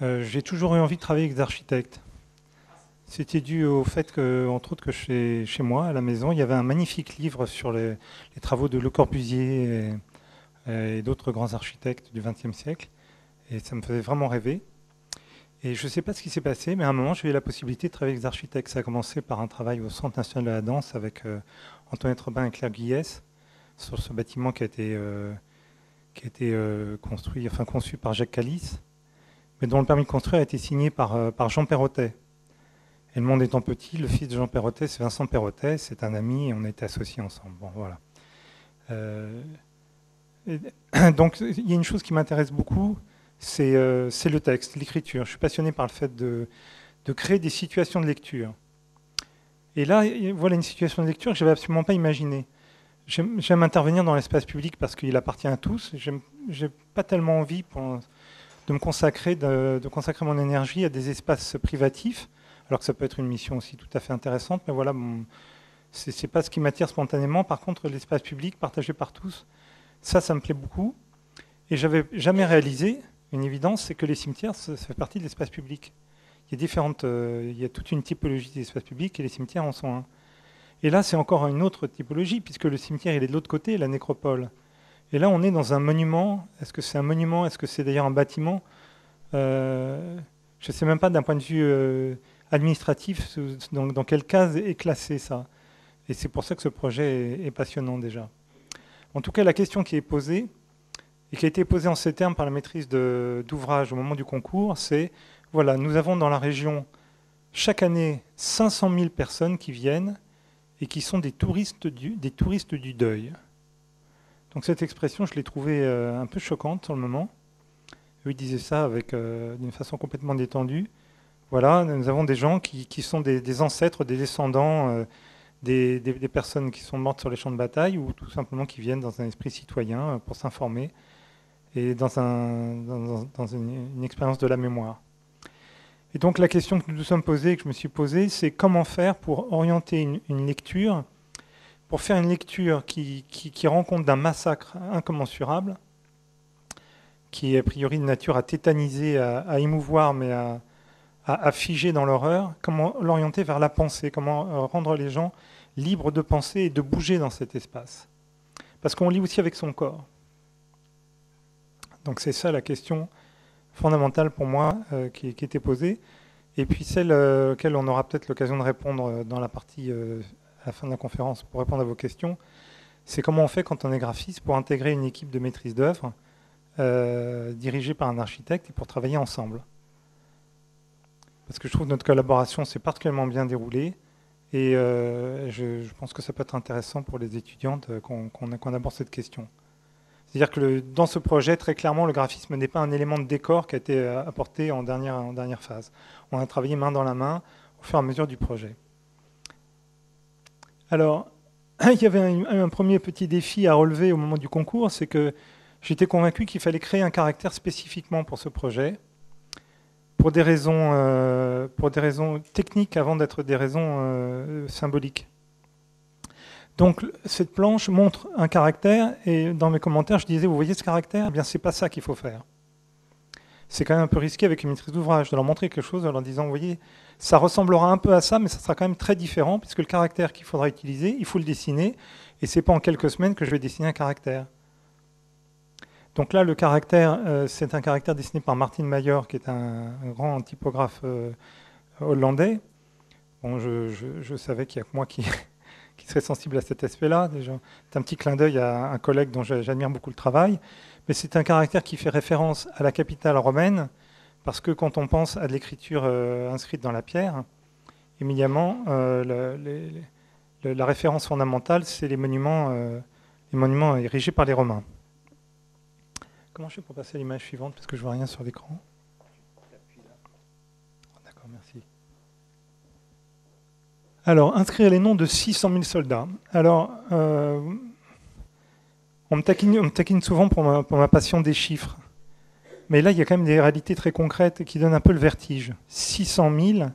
j'ai toujours eu envie de travailler avec des architectes. C'était dû au fait que, entre autres, que chez moi, à la maison, il y avait un magnifique livre sur les travaux de Le Corbusier et d'autres grands architectes du XXe siècle. Et ça me faisait vraiment rêver. Et je ne sais pas ce qui s'est passé, mais à un moment, j'ai eu la possibilité de travailler avec des architectes. Ça a commencé par un travail au Centre national de la danse avec Antoinette Robin et Claire Guillès sur ce bâtiment qui a été conçu par Jacques Calice, mais dont le permis de construire a été signé par Jean Perrotet. Et le monde étant petit, le fils de Jean Perrotet, c'est Vincent Perrotet, c'est un ami et on a été associés ensemble. Bon, voilà. Donc il y a une chose qui m'intéresse beaucoup, c'est le texte, l'écriture. Je suis passionné par le fait de créer des situations de lecture. Et là, voilà une situation de lecture que je n'avais absolument pas imaginée. J'aime intervenir dans l'espace public parce qu'il appartient à tous. Je n'ai pas tellement envie de me consacrer, de consacrer mon énergie à des espaces privatifs, alors que ça peut être une mission aussi tout à fait intéressante, mais voilà, ce n'est pas ce qui m'attire spontanément. Par contre, l'espace public partagé par tous, ça me plaît beaucoup. Et j'avais jamais réalisé une évidence, c'est que les cimetières, ça fait partie de l'espace public. Il y a toute une typologie des espaces publics et les cimetières en sont un. Et là, c'est encore une autre typologie, puisque le cimetière, il est de l'autre côté, la nécropole. Et là, on est dans un monument. Est-ce que c'est un monument? Est-ce que c'est d'ailleurs un bâtiment? Je ne sais même pas d'un point de vue administratif dans quelle case est classé ça. Et c'est pour ça que ce projet est passionnant déjà. En tout cas, la question qui est posée, et qui a été posée en ces termes par la maîtrise d'ouvrage au moment du concours, c'est, voilà, nous avons dans la région chaque année 500 000 personnes qui viennent et qui sont des touristes du deuil. Donc cette expression, je l'ai trouvée un peu choquante sur le moment. Eux, ils disaient ça d'une façon complètement détendue. Voilà, nous avons des gens qui sont des ancêtres, des descendants des personnes qui sont mortes sur les champs de bataille ou tout simplement qui viennent dans un esprit citoyen pour s'informer et dans une expérience de la mémoire. Et donc la question que nous nous sommes posée, que je me suis posée, c'est comment faire pour orienter une lecture, pour faire une lecture qui rend compte d'un massacre incommensurable, qui est a priori de nature à tétaniser, à émouvoir, mais à figer dans l'horreur, comment l'orienter vers la pensée, comment rendre les gens libres de penser et de bouger dans cet espace. Parce qu'on lit aussi avec son corps. Donc c'est ça la question fondamentale pour moi qui était posée. Et puis celle auquel on aura peut-être l'occasion de répondre dans la partie à la fin de la conférence pour répondre à vos questions, c'est comment on fait quand on est graphiste pour intégrer une équipe de maîtrise d'œuvre dirigée par un architecte et pour travailler ensemble. Parce que je trouve que notre collaboration s'est particulièrement bien déroulée et je pense que ça peut être intéressant pour les étudiantes qu'on aborde cette question. C'est-à-dire que dans ce projet, très clairement, le graphisme n'est pas un élément de décor qui a été apporté en dernière phase. On a travaillé main dans la main au fur et à mesure du projet. Alors, il y avait un premier petit défi à relever au moment du concours, c'est que j'étais convaincu qu'il fallait créer un caractère spécifiquement pour ce projet, pour des raisons techniques avant d'être des raisons symboliques. Donc cette planche montre un caractère et dans mes commentaires je disais vous voyez ce caractère, eh bien c'est pas ça qu'il faut faire. C'est quand même un peu risqué avec une maîtrise d'ouvrage de leur montrer quelque chose en leur disant vous voyez ça ressemblera un peu à ça mais ça sera quand même très différent puisque le caractère qu'il faudra utiliser il faut le dessiner et c'est pas en quelques semaines que je vais dessiner un caractère. Donc là le caractère c'est un caractère dessiné par Martin Mayer qui est un grand typographe hollandais. Bon je savais qu'il y a que moi qui serait sensible à cet aspect-là. C'est un petit clin d'œil à un collègue dont j'admire beaucoup le travail. Mais c'est un caractère qui fait référence à la capitale romaine, parce que quand on pense à de l'écriture inscrite dans la pierre, éminemment, la référence fondamentale, c'est les monuments érigés par les Romains. Comment je fais pour passer à l'image suivante, parce que je ne vois rien sur l'écran? D'accord, merci. Alors, inscrire les noms de 600 000 soldats. Alors, on me taquine souvent pour ma passion des chiffres. Mais là, il y a quand même des réalités très concrètes qui donnent un peu le vertige. 600 000,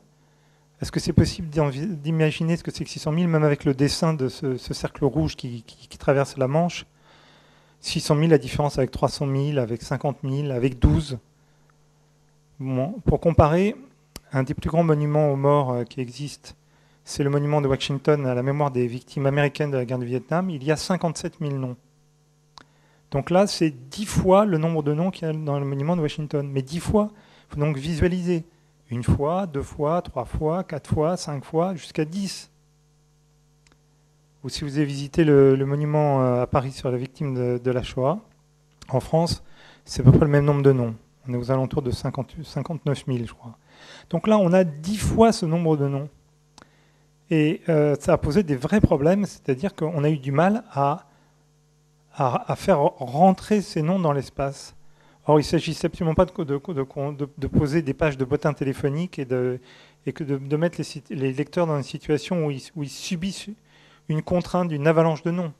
est-ce que c'est possible d'imaginer ce que c'est que 600 000, même avec le dessin de ce cercle rouge qui traverse la Manche? 600 000, la différence avec 300 000, avec 50 000, avec 12. Bon, pour comparer, un des plus grands monuments aux morts qui existent, c'est le monument de Washington à la mémoire des victimes américaines de la guerre du Vietnam. Il y a 57 000 noms. Donc là, c'est 10 fois le nombre de noms qu'il y a dans le monument de Washington. Mais 10 fois, il faut donc visualiser. 1 fois, 2 fois, 3 fois, 4 fois, 5 fois, jusqu'à 10. Ou si vous avez visité le monument à Paris sur la victime de la Shoah, en France, c'est à peu près le même nombre de noms. On est aux alentours de 59 000, je crois. Donc là, on a 10 fois ce nombre de noms. Et ça a posé des vrais problèmes, c'est-à-dire qu'on a eu du mal à faire rentrer ces noms dans l'espace. Or, il ne s'agissait absolument pas de poser des pages de bottins téléphoniques et de mettre les lecteurs dans une situation où ils subissent une contrainte d'une avalanche de noms.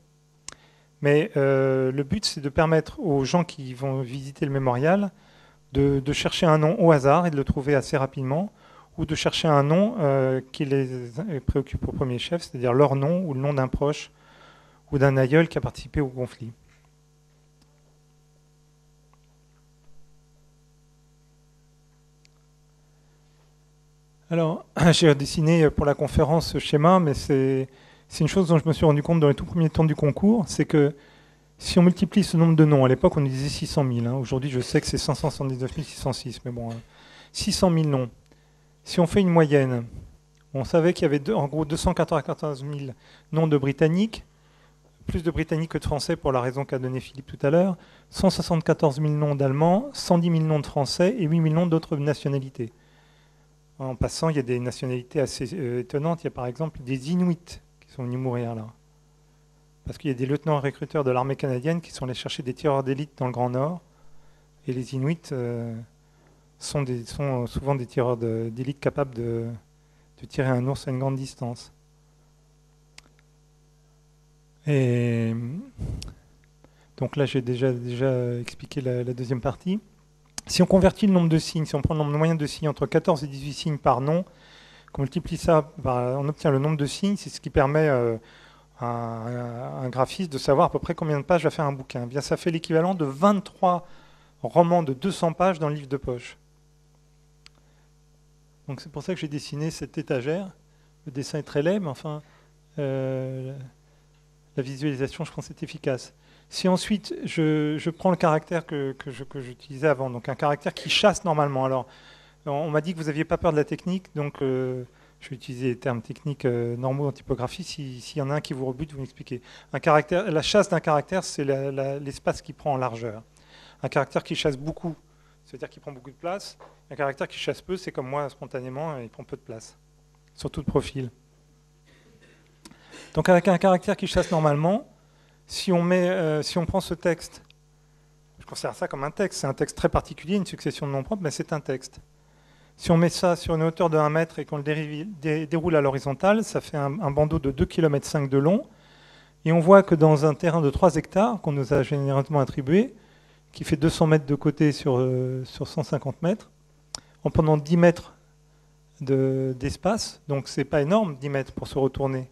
Mais le but, c'est de permettre aux gens qui vont visiter le mémorial de chercher un nom au hasard et de le trouver assez rapidement, ou de chercher un nom qui les préoccupe au premier chef, c'est-à-dire leur nom ou le nom d'un proche ou d'un aïeul qui a participé au conflit. Alors, j'ai dessiné pour la conférence ce schéma, mais c'est une chose dont je me suis rendu compte dans les tout premiers temps du concours, c'est que si on multiplie ce nombre de noms, à l'époque on disait 600 000, hein, aujourd'hui je sais que c'est 579 606, mais bon, 600 000 noms. Si on fait une moyenne, on savait qu'il y avait en gros 294 000 noms de Britanniques, plus de Britanniques que de Français pour la raison qu'a donné Philippe tout à l'heure, 174 000 noms d'Allemands, 110 000 noms de Français et 8 000 noms d'autres nationalités. En passant, il y a des nationalités assez étonnantes. Il y a par exemple des Inuits qui sont venus mourir là. Parce qu'il y a des lieutenants recruteurs de l'armée canadienne qui sont allés chercher des tireurs d'élite dans le Grand Nord. Et les Inuits sont souvent des tireurs d'élite capables de tirer un ours à une grande distance. Et donc là, j'ai déjà expliqué la deuxième partie. Si on convertit le nombre de signes, si on prend le nombre moyen de signes entre 14 et 18 signes par nom, qu'on multiplie ça, on obtient le nombre de signes, c'est ce qui permet à un graphiste de savoir à peu près combien de pages va faire un bouquin. Eh bien, ça fait l'équivalent de 23 romans de 200 pages dans le livre de poche. Donc c'est pour ça que j'ai dessiné cette étagère. Le dessin est très laid, mais enfin, la visualisation, je pense, est efficace. Si ensuite, je prends le caractère que j'utilisais avant, donc un caractère qui chasse normalement. Alors, on m'a dit que vous n'aviez pas peur de la technique, donc je vais utiliser les termes techniques normaux en typographie. S'il y en a un qui vous rebute, vous m'expliquez. La chasse d'un caractère, c'est l'espace qu'il prend en largeur. Un caractère qui chasse beaucoup, c'est-à-dire qu'il prend beaucoup de place. Un caractère qui chasse peu, c'est comme moi, spontanément, il prend peu de place, surtout de profil. Donc avec un caractère qui chasse normalement, si on prend ce texte, je considère ça comme un texte, c'est un texte très particulier, une succession de noms propres, mais c'est un texte. Si on met ça sur une hauteur de 1 mètre et qu'on le déroule à l'horizontale, ça fait un bandeau de 2,5 km de long. Et on voit que dans un terrain de 3 hectares, qu'on nous a généralement attribué, qui fait 200 mètres de côté sur 150 mètres, en prenant 10 mètres d'espace, donc c'est pas énorme, 10 mètres pour se retourner.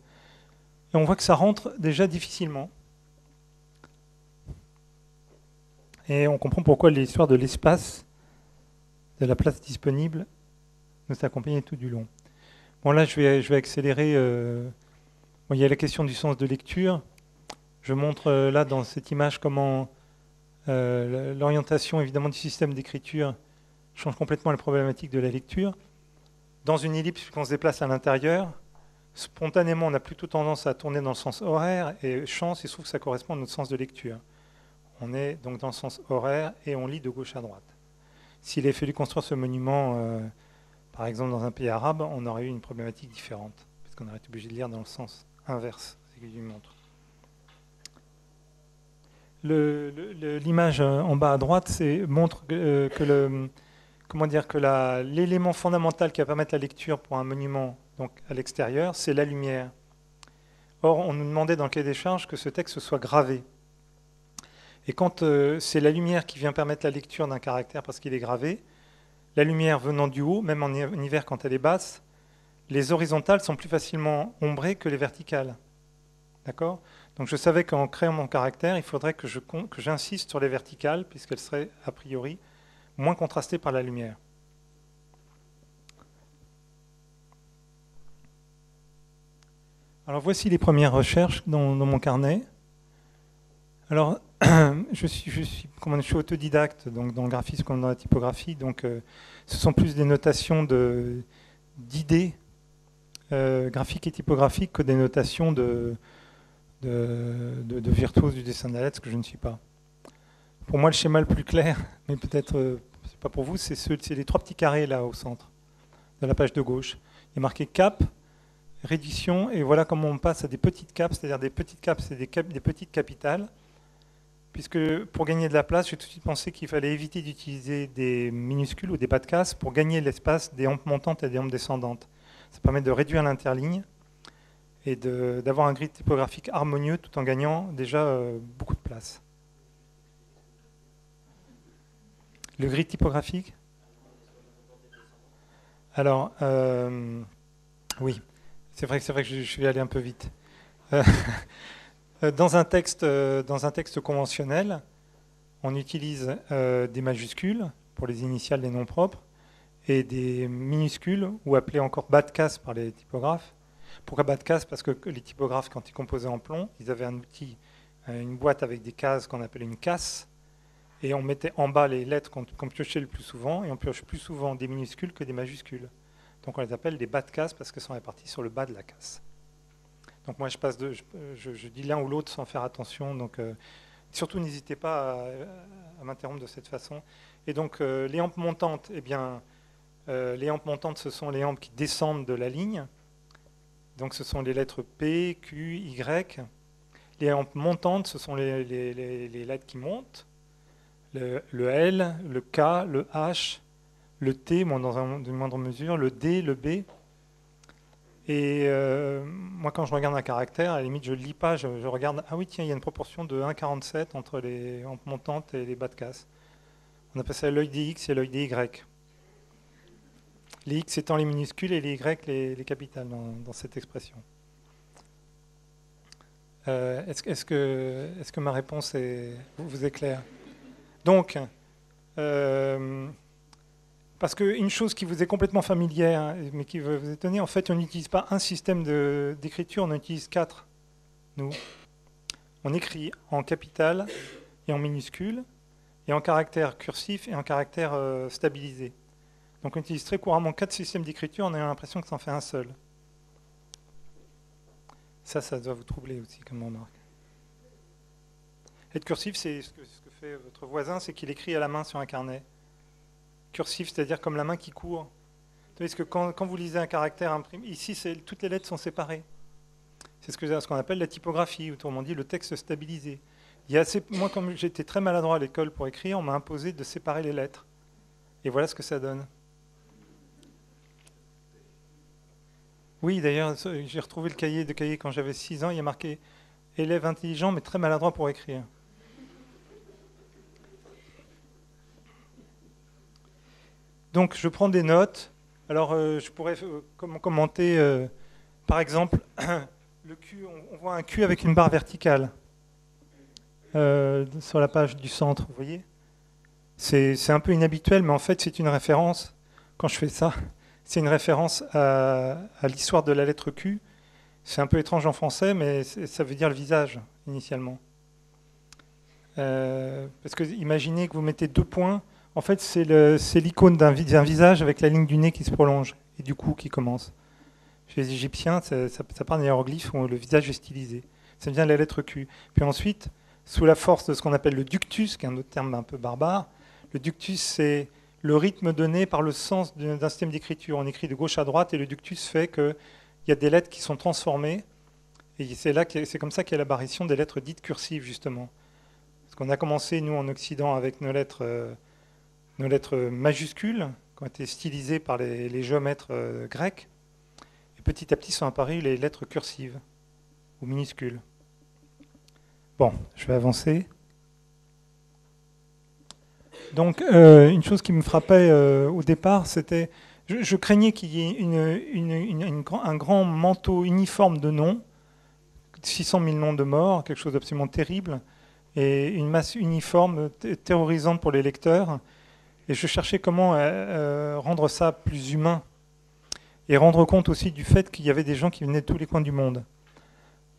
Et on voit que ça rentre déjà difficilement. Et on comprend pourquoi l'histoire de l'espace, de la place disponible, nous accompagne tout du long. Bon, là, je vais accélérer. Bon, il y a la question du sens de lecture. Je montre là, dans cette image, comment l'orientation, évidemment, du système d'écriture change complètement la problématique de la lecture. Dans une ellipse, quand on se déplace à l'intérieur, spontanément, on a plutôt tendance à tourner dans le sens horaire, et chance, il se trouve que ça correspond à notre sens de lecture. On est donc dans le sens horaire et on lit de gauche à droite. S'il avait fallu construire ce monument, par exemple dans un pays arabe, on aurait eu une problématique différente, puisqu'on aurait été obligé de lire dans le sens inverse, c'est ce qu'il lui montre. L'image en bas à droite montre que l'élément fondamental qui va permettre la lecture pour un monument donc à l'extérieur, c'est la lumière. Or, on nous demandait dans le cahier des charges que ce texte soit gravé. Et quand c'est la lumière qui vient permettre la lecture d'un caractère parce qu'il est gravé, la lumière venant du haut, même en hiver quand elle est basse, les horizontales sont plus facilement ombrées que les verticales. D'accord ? Donc je savais qu'en créant mon caractère, il faudrait que j'insiste sur les verticales, puisqu'elles seraient a priori moins contrastées par la lumière. Alors voici les premières recherches dans mon carnet. Alors, je suis autodidacte donc dans le graphisme comme dans la typographie, donc ce sont plus des notations d'idées graphiques et typographiques que des notations de virtuose du dessin de la lettre, ce que je ne suis pas. Pour moi, le schéma le plus clair, mais peut-être c'est pas pour vous, c'est les 3 petits carrés là au centre de la page de gauche. Il est marqué cap, réduction, et voilà comment on passe à des petites capes, c'est-à-dire des petites capes, c'est des petites capitales. Puisque pour gagner de la place, j'ai tout de suite pensé qu'il fallait éviter d'utiliser des minuscules ou des bas de casse pour gagner l'espace des hampes montantes et des hampes descendantes. Ça permet de réduire l'interligne et d'avoir un grid typographique harmonieux tout en gagnant déjà beaucoup de place. Le grid typographique ? Alors, oui, c'est vrai que je vais aller un peu vite. Dans un texte conventionnel, on utilise des majuscules pour les initiales des noms propres et des minuscules, ou appelés encore bas de casse par les typographes. Pourquoi bas de casse ? Parce que les typographes, quand ils composaient en plomb, ils avaient un outil, une boîte avec des cases qu'on appelait une casse, et on mettait en bas les lettres qu'on piochait le plus souvent, et on pioche plus souvent des minuscules que des majuscules. Donc on les appelle des bas de casse parce qu'elles sont réparties sur le bas de la casse. Donc moi, je dis l'un ou l'autre sans faire attention. Donc, surtout, n'hésitez pas à m'interrompre de cette façon. Et donc, les hampes montantes, eh bien, les hampes montantes, ce sont les hampes qui descendent de la ligne. Donc, ce sont les lettres P, Q, Y. Les hampes montantes, ce sont les lettres qui montent. Le L, le K, le H, le T, bon, dans une moindre mesure, le D, le B. Et moi, quand je regarde un caractère, à la limite, je ne lis pas, je regarde, ah oui, tiens, il y a une proportion de 1,47 entre les hampes montantes et les bas de casse. On appelle ça l'œil des X et l'œil des Y. Les X étant les minuscules et les Y les capitales dans cette expression. Est-ce que ma réponse vous est claire? Donc, parce qu'une chose qui vous est complètement familière, mais qui va vous étonner, en fait, on n'utilise pas un système d'écriture, on en utilise 4, nous. On écrit en capital et en minuscule, et en caractère cursif et en caractère stabilisé. Donc on utilise très couramment 4 systèmes d'écriture, on a l'impression que ça en fait un seul. Ça doit vous troubler aussi comme remarque. Être cursif, c'est ce que fait votre voisin, c'est qu'il écrit à la main sur un carnet. Cursif, c'est-à-dire comme la main qui court. Tandis que quand vous lisez un caractère imprimé, ici, toutes les lettres sont séparées. C'est ce qu'on appelle la typographie, autrement dit le texte stabilisé. Moi, comme j'étais très maladroit à l'école pour écrire, on m'a imposé de séparer les lettres. Et voilà ce que ça donne. Oui, d'ailleurs, j'ai retrouvé le cahier quand j'avais 6 ans, il y a marqué « élève intelligent mais très maladroit pour écrire ». Donc, je prends des notes. Alors, je pourrais commenter, par exemple, le Q, on voit un Q avec une barre verticale sur la page du centre, vous voyez? C'est un peu inhabituel, mais en fait, c'est une référence, quand je fais ça, c'est une référence à l'histoire de la lettre Q. C'est un peu étrange en français, mais ça veut dire le visage, initialement. Parce que imaginez que vous mettez 2 points. En fait, c'est l'icône d'un visage avec la ligne du nez qui se prolonge et du cou qui commence. Chez les Égyptiens, ça part d'un hiéroglyphe où le visage est stylisé. Ça vient de la lettre Q. Puis ensuite, sous la force de ce qu'on appelle le ductus, qui est un autre terme un peu barbare, le ductus, c'est le rythme donné par le sens d'un système d'écriture. On écrit de gauche à droite et le ductus fait qu'il y a des lettres qui sont transformées. Et c'est comme ça qu'il y a l'apparition des lettres dites cursives, justement. Parce qu'on a commencé, nous, en Occident, avec nos lettres majuscules, qui ont été stylisées par les géomètres grecs. Et petit à petit sont apparues les lettres cursives, ou minuscules. Bon, je vais avancer. Donc, une chose qui me frappait au départ, c'était... Je craignais qu'il y ait un grand manteau uniforme de noms, 600 000 noms de morts, quelque chose d'absolument terrible, et une masse uniforme terrorisante pour les lecteurs. Et je cherchais comment rendre ça plus humain, et rendre compte aussi du fait qu'il y avait des gens qui venaient de tous les coins du monde.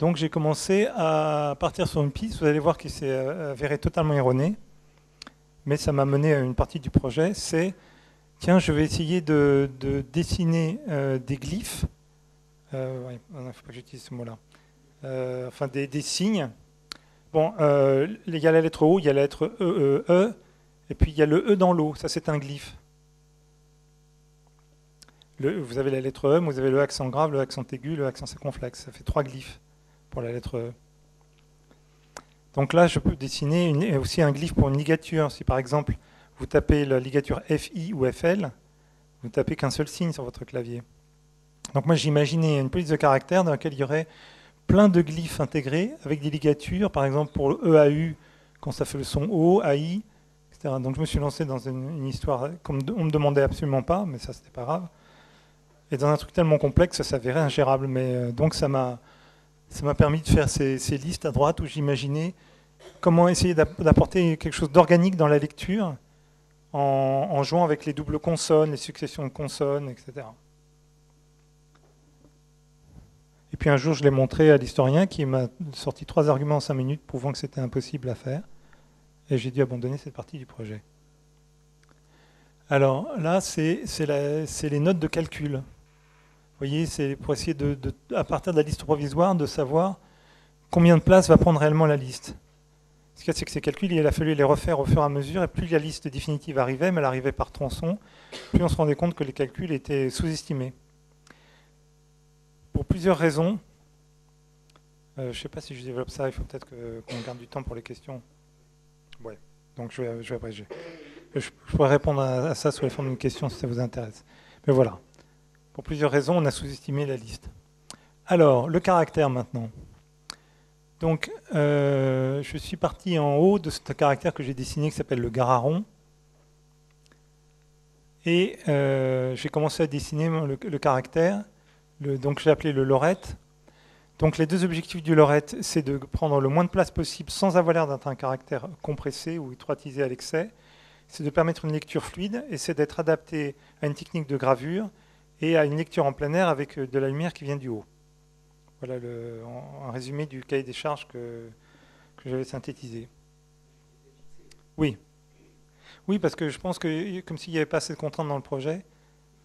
Donc j'ai commencé à partir sur une piste, vous allez voir qu'il s'est avéré totalement erroné, mais ça m'a mené à une partie du projet, c'est, tiens, je vais essayer de dessiner des glyphes, il ne faut pas que j'utilise ce mot-là, enfin des signes. Bon, il y a la lettre O, il y a la lettre E, et puis il y a le E dans l'eau, ça c'est un glyphe. Vous avez la lettre E, vous avez le accent grave, le accent aigu, le accent circonflexe, ça fait 3 glyphes pour la lettre E. Donc là, je peux dessiner aussi un glyphe pour une ligature. Si par exemple, vous tapez la ligature FI ou FL, vous ne tapez qu'un seul signe sur votre clavier. Donc moi, j'imaginais une police de caractères dans laquelle il y aurait plein de glyphes intégrés avec des ligatures, par exemple pour le EAU, quand ça fait le son O, AI, etc. Donc je me suis lancé dans une histoire qu'on ne me demandait absolument pas, mais ça, c'était pas grave. Et dans un truc tellement complexe, ça s'avérait ingérable. Mais donc ça m'a permis de faire ces listes à droite où j'imaginais comment essayer d'apporter quelque chose d'organique dans la lecture en jouant avec les doubles consonnes, les successions de consonnes, etc. Et puis un jour, je l'ai montré à l'historien qui m'a sorti 3 arguments en 5 minutes prouvant que c'était impossible à faire. Et j'ai dû abandonner cette partie du projet. Alors là, c'est les notes de calcul. Vous voyez, c'est pour essayer, à partir de la liste provisoire, de savoir combien de place va prendre réellement la liste. Ce qu'il y a, c'est que ces calculs, il a fallu les refaire au fur et à mesure, et plus la liste définitive arrivait, mais elle arrivait par tronçon, plus on se rendait compte que les calculs étaient sous-estimés. Pour plusieurs raisons. Je ne sais pas si je développe ça, il faut peut-être qu'on garde du temps pour les questions. Ouais, donc je vais abréger. Je pourrais répondre à ça sous la forme d'une question si ça vous intéresse. Mais voilà. Pour plusieurs raisons, on a sous-estimé la liste. Alors, le caractère maintenant. Donc, je suis parti en haut de ce caractère que j'ai dessiné qui s'appelle le gararon. Et j'ai commencé à dessiner le caractère, donc j'ai appelé le lorette. Donc les deux objectifs du lorette, c'est de prendre le moins de place possible sans avoir l'air d'être un caractère compressé ou étroitisé à l'excès. C'est de permettre une lecture fluide et c'est d'être adapté à une technique de gravure et à une lecture en plein air avec de la lumière qui vient du haut. Voilà un résumé du cahier des charges que j'avais synthétisé. Oui. Oui, parce que je pense que comme s'il n'y avait pas assez de contraintes dans le projet,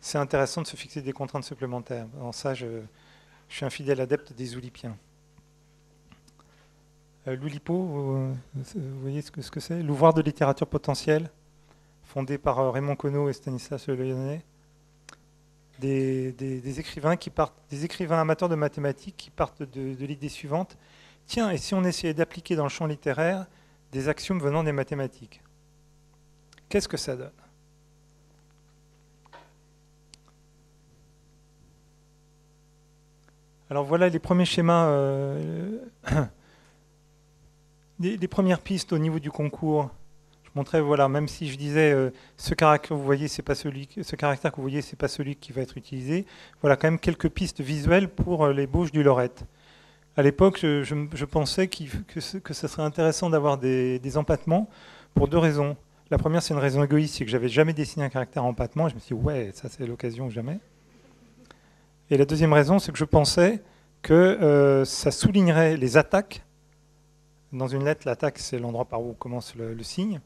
c'est intéressant de se fixer des contraintes supplémentaires. En ça, je suis un fidèle adepte des oulipiens. L'Oulipo, vous voyez ce que c'est? L'ouvroir de littérature potentielle, fondé par Raymond Queneau et Stanislas Le Lyonnais. Des écrivains qui partent, des écrivains amateurs de mathématiques qui partent de l'idée suivante. Tiens, et si on essayait d'appliquer dans le champ littéraire des axiomes venant des mathématiques? Qu'est-ce que ça donne? Alors voilà les premiers schémas, les premières pistes au niveau du concours. Je montrais, voilà, même si je disais ce caractère que vous voyez, c'est pas celui qui va être utilisé. Voilà quand même quelques pistes visuelles pour les bauges du lorette. À l'époque, je pensais que ça serait intéressant d'avoir des empattements pour deux raisons. La première, c'est une raison égoïste, c'est que j'avais jamais dessiné un caractère en empattement. Je me suis dit, ouais, ça c'est l'occasion ou jamais. Et la deuxième raison, c'est que je pensais que ça soulignerait les attaques. Dans une lettre, l'attaque, c'est l'endroit par où commence le signe.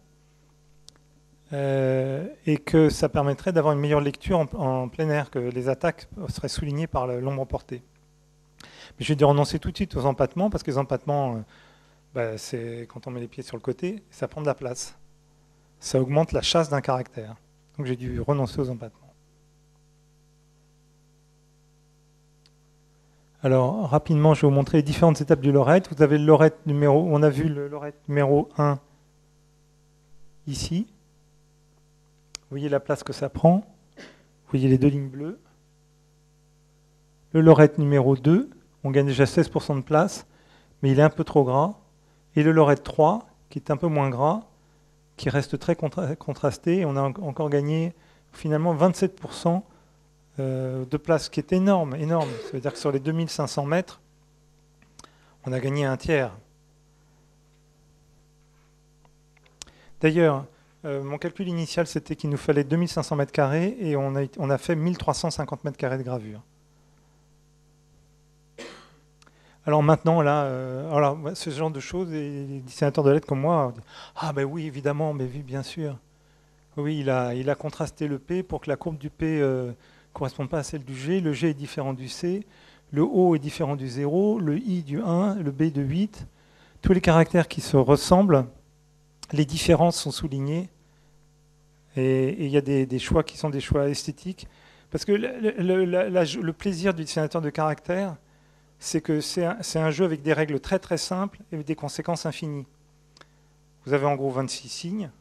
Et que ça permettrait d'avoir une meilleure lecture en plein air, que les attaques seraient soulignées par l'ombre portée. Mais je vais dû renoncer tout de suite aux empattements, parce que les empattements, c'est quand on met les pieds sur le côté, ça prend de la place. Ça augmente la chasse d'un caractère. Donc j'ai dû renoncer aux empattements. Alors, rapidement, je vais vous montrer les différentes étapes du lorette. Vous avez le lorette numéro, on a vu le lorette numéro 1 ici. Vous voyez la place que ça prend. Vous voyez les deux lignes bleues. Le lorette numéro 2, on gagne déjà 16% de place, mais il est un peu trop gras. Et le lorette 3, qui est un peu moins gras, qui reste très contrasté. Et on a encore gagné finalement 27% de place, ce qui est énorme, énorme. Ça veut dire que sur les 2500 mètres, on a gagné un tiers. D'ailleurs, mon calcul initial, c'était qu'il nous fallait 2500 mètres carrés et on a fait 1350 mètres carrés de gravure. Alors maintenant, là, ce genre de choses, les dessinateurs de lettres comme moi, ah ben oui, évidemment, mais oui, bien sûr. Oui, il a contrasté le P pour que la courbe du P ne corresponde pas à celle du G. Le G est différent du C, le O est différent du 0, le I du 1, le B de 8. Tous les caractères qui se ressemblent, les différences sont soulignées. Et il y a des choix qui sont des choix esthétiques. Parce que le plaisir du dessinateur de caractères, c'est que c'est un jeu avec des règles très très simples et des conséquences infinies. Vous avez en gros 26 signes.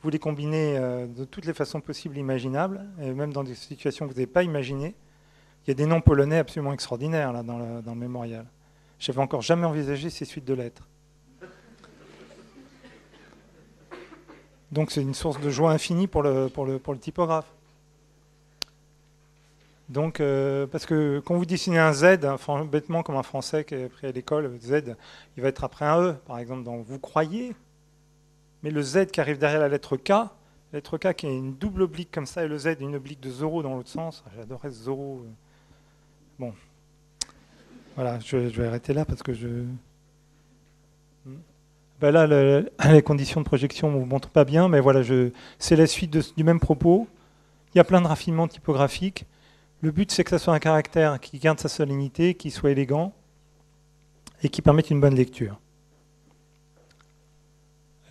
Vous les combinez de toutes les façons possibles et imaginables, et même dans des situations que vous n'avez pas imaginées. Il y a des noms polonais absolument extraordinaires là, dans le mémorial. Je n'avais encore jamais envisagé ces suites de lettres. Donc c'est une source de joie infinie pour le typographe. Donc, parce que quand vous dessinez un Z, bêtement comme un Français qui est pris à l'école, Z, il va être après un E, par exemple, dans vous croyez. Mais le Z qui arrive derrière la lettre K qui est une double oblique comme ça, et le Z est une oblique de Zorro dans l'autre sens. J'adorais Zorro. Bon. Voilà, je vais arrêter là parce que ben là, les conditions de projection ne vous montrent pas bien, mais voilà, c'est la suite du même propos. Il y a plein de raffinements typographiques. Le but, c'est que ça soit un caractère qui garde sa solennité, qui soit élégant et qui permette une bonne lecture.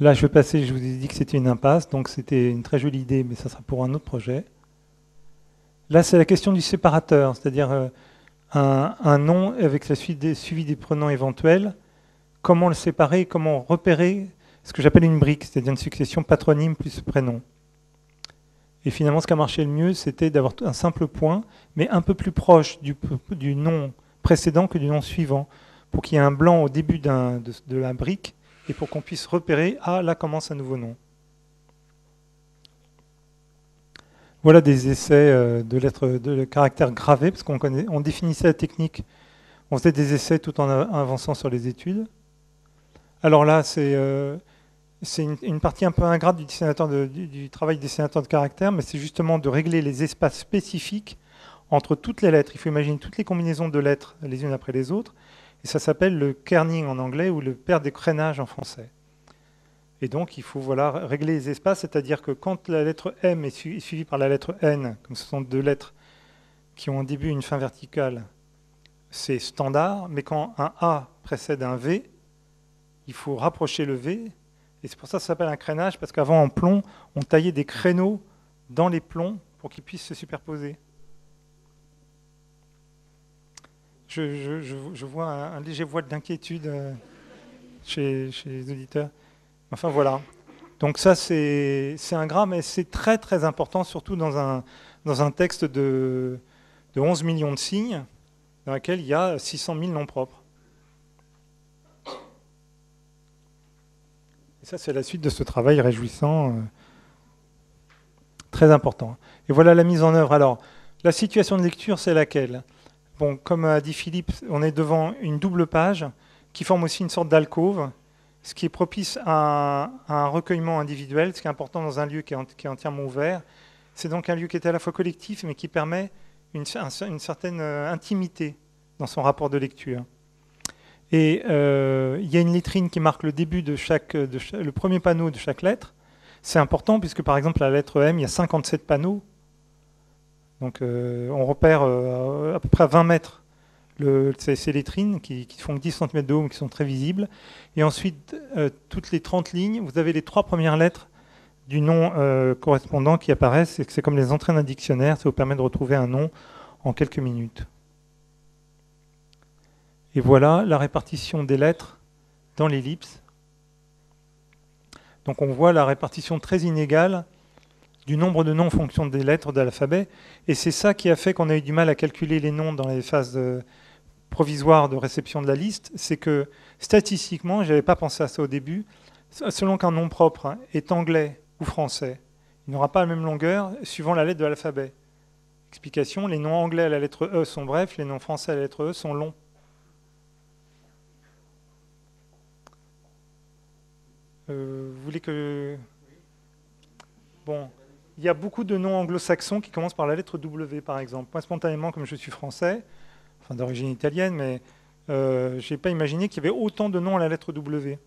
Là, je vais passer, je vous ai dit que c'était une impasse, donc c'était une très jolie idée, mais ça sera pour un autre projet. Là, c'est la question du séparateur, c'est-à-dire un nom avec la suivi des pronoms éventuels. Comment le séparer, comment repérer ce que j'appelle une brique, c'est-à-dire une succession patronyme plus prénom. Et finalement, ce qui a marché le mieux, c'était d'avoir un simple point, mais un peu plus proche du nom précédent que du nom suivant, pour qu'il y ait un blanc au début de la brique, et pour qu'on puisse repérer, ah, là commence un nouveau nom. Voilà des essais de lettres de caractères gravés, parce on définissait la technique, on faisait des essais tout en avançant sur les études. Alors là, c'est une partie un peu ingrate du travail du dessinateur de caractères, mais c'est justement de régler les espaces spécifiques entre toutes les lettres. Il faut imaginer toutes les combinaisons de lettres les unes après les autres, et ça s'appelle le kerning en anglais ou le paire d'écrénage en français. Et donc, il faut régler les espaces, c'est-à-dire que quand la lettre M est suivie par la lettre N, comme ce sont deux lettres qui ont un début et une fin verticale, c'est standard, mais quand un A précède un V, il faut rapprocher le V, et c'est pour ça que ça s'appelle un crénage, parce qu'avant, en plomb, on taillait des créneaux dans les plombs pour qu'ils puissent se superposer. Je vois un léger voile d'inquiétude chez les auditeurs. Enfin voilà. Donc ça, c'est ingrat, mais c'est très très important, surtout dans un texte de 11 millions de signes, dans lequel il y a 600 000 noms propres. Et ça, c'est la suite de ce travail réjouissant, très important. Et voilà la mise en œuvre. Alors, la situation de lecture, c'est laquelle? Bon, comme a dit Philippe, on est devant une double page qui forme aussi une sorte d'alcôve, ce qui est propice à un recueillement individuel, ce qui est important dans un lieu qui est entièrement ouvert. C'est donc un lieu qui est à la fois collectif, mais qui permet une certaine intimité dans son rapport de lecture. Et il y a une lettrine qui marque le début le premier panneau de chaque lettre. C'est important puisque, par exemple, la lettre M, il y a 57 panneaux. Donc on repère à peu près à 20 mètres ces lettrines qui font 10 cm de haut, mais qui sont très visibles. Et ensuite, toutes les 30 lignes, vous avez les 3 premières lettres du nom correspondant qui apparaissent. C'est comme les entrées d'un dictionnaire, ça vous permet de retrouver un nom en quelques minutes. Et voilà la répartition des lettres dans l'ellipse. Donc on voit la répartition très inégale du nombre de noms en fonction des lettres de l'alphabet. Et c'est ça qui a fait qu'on a eu du mal à calculer les noms dans les phases provisoires de réception de la liste. C'est que statistiquement, je n'avais pas pensé à ça au début, selon qu'un nom propre est anglais ou français, il n'aura pas la même longueur suivant la lettre de l'alphabet. Explication, les noms anglais à la lettre E sont brefs, les noms français à la lettre E sont longs. Vous voulez que... Bon, il y a beaucoup de noms anglo-saxons qui commencent par la lettre W, par exemple. Moi, spontanément, comme je suis français, enfin d'origine italienne, mais je n'ai pas imaginé qu'il y avait autant de noms à la lettre W.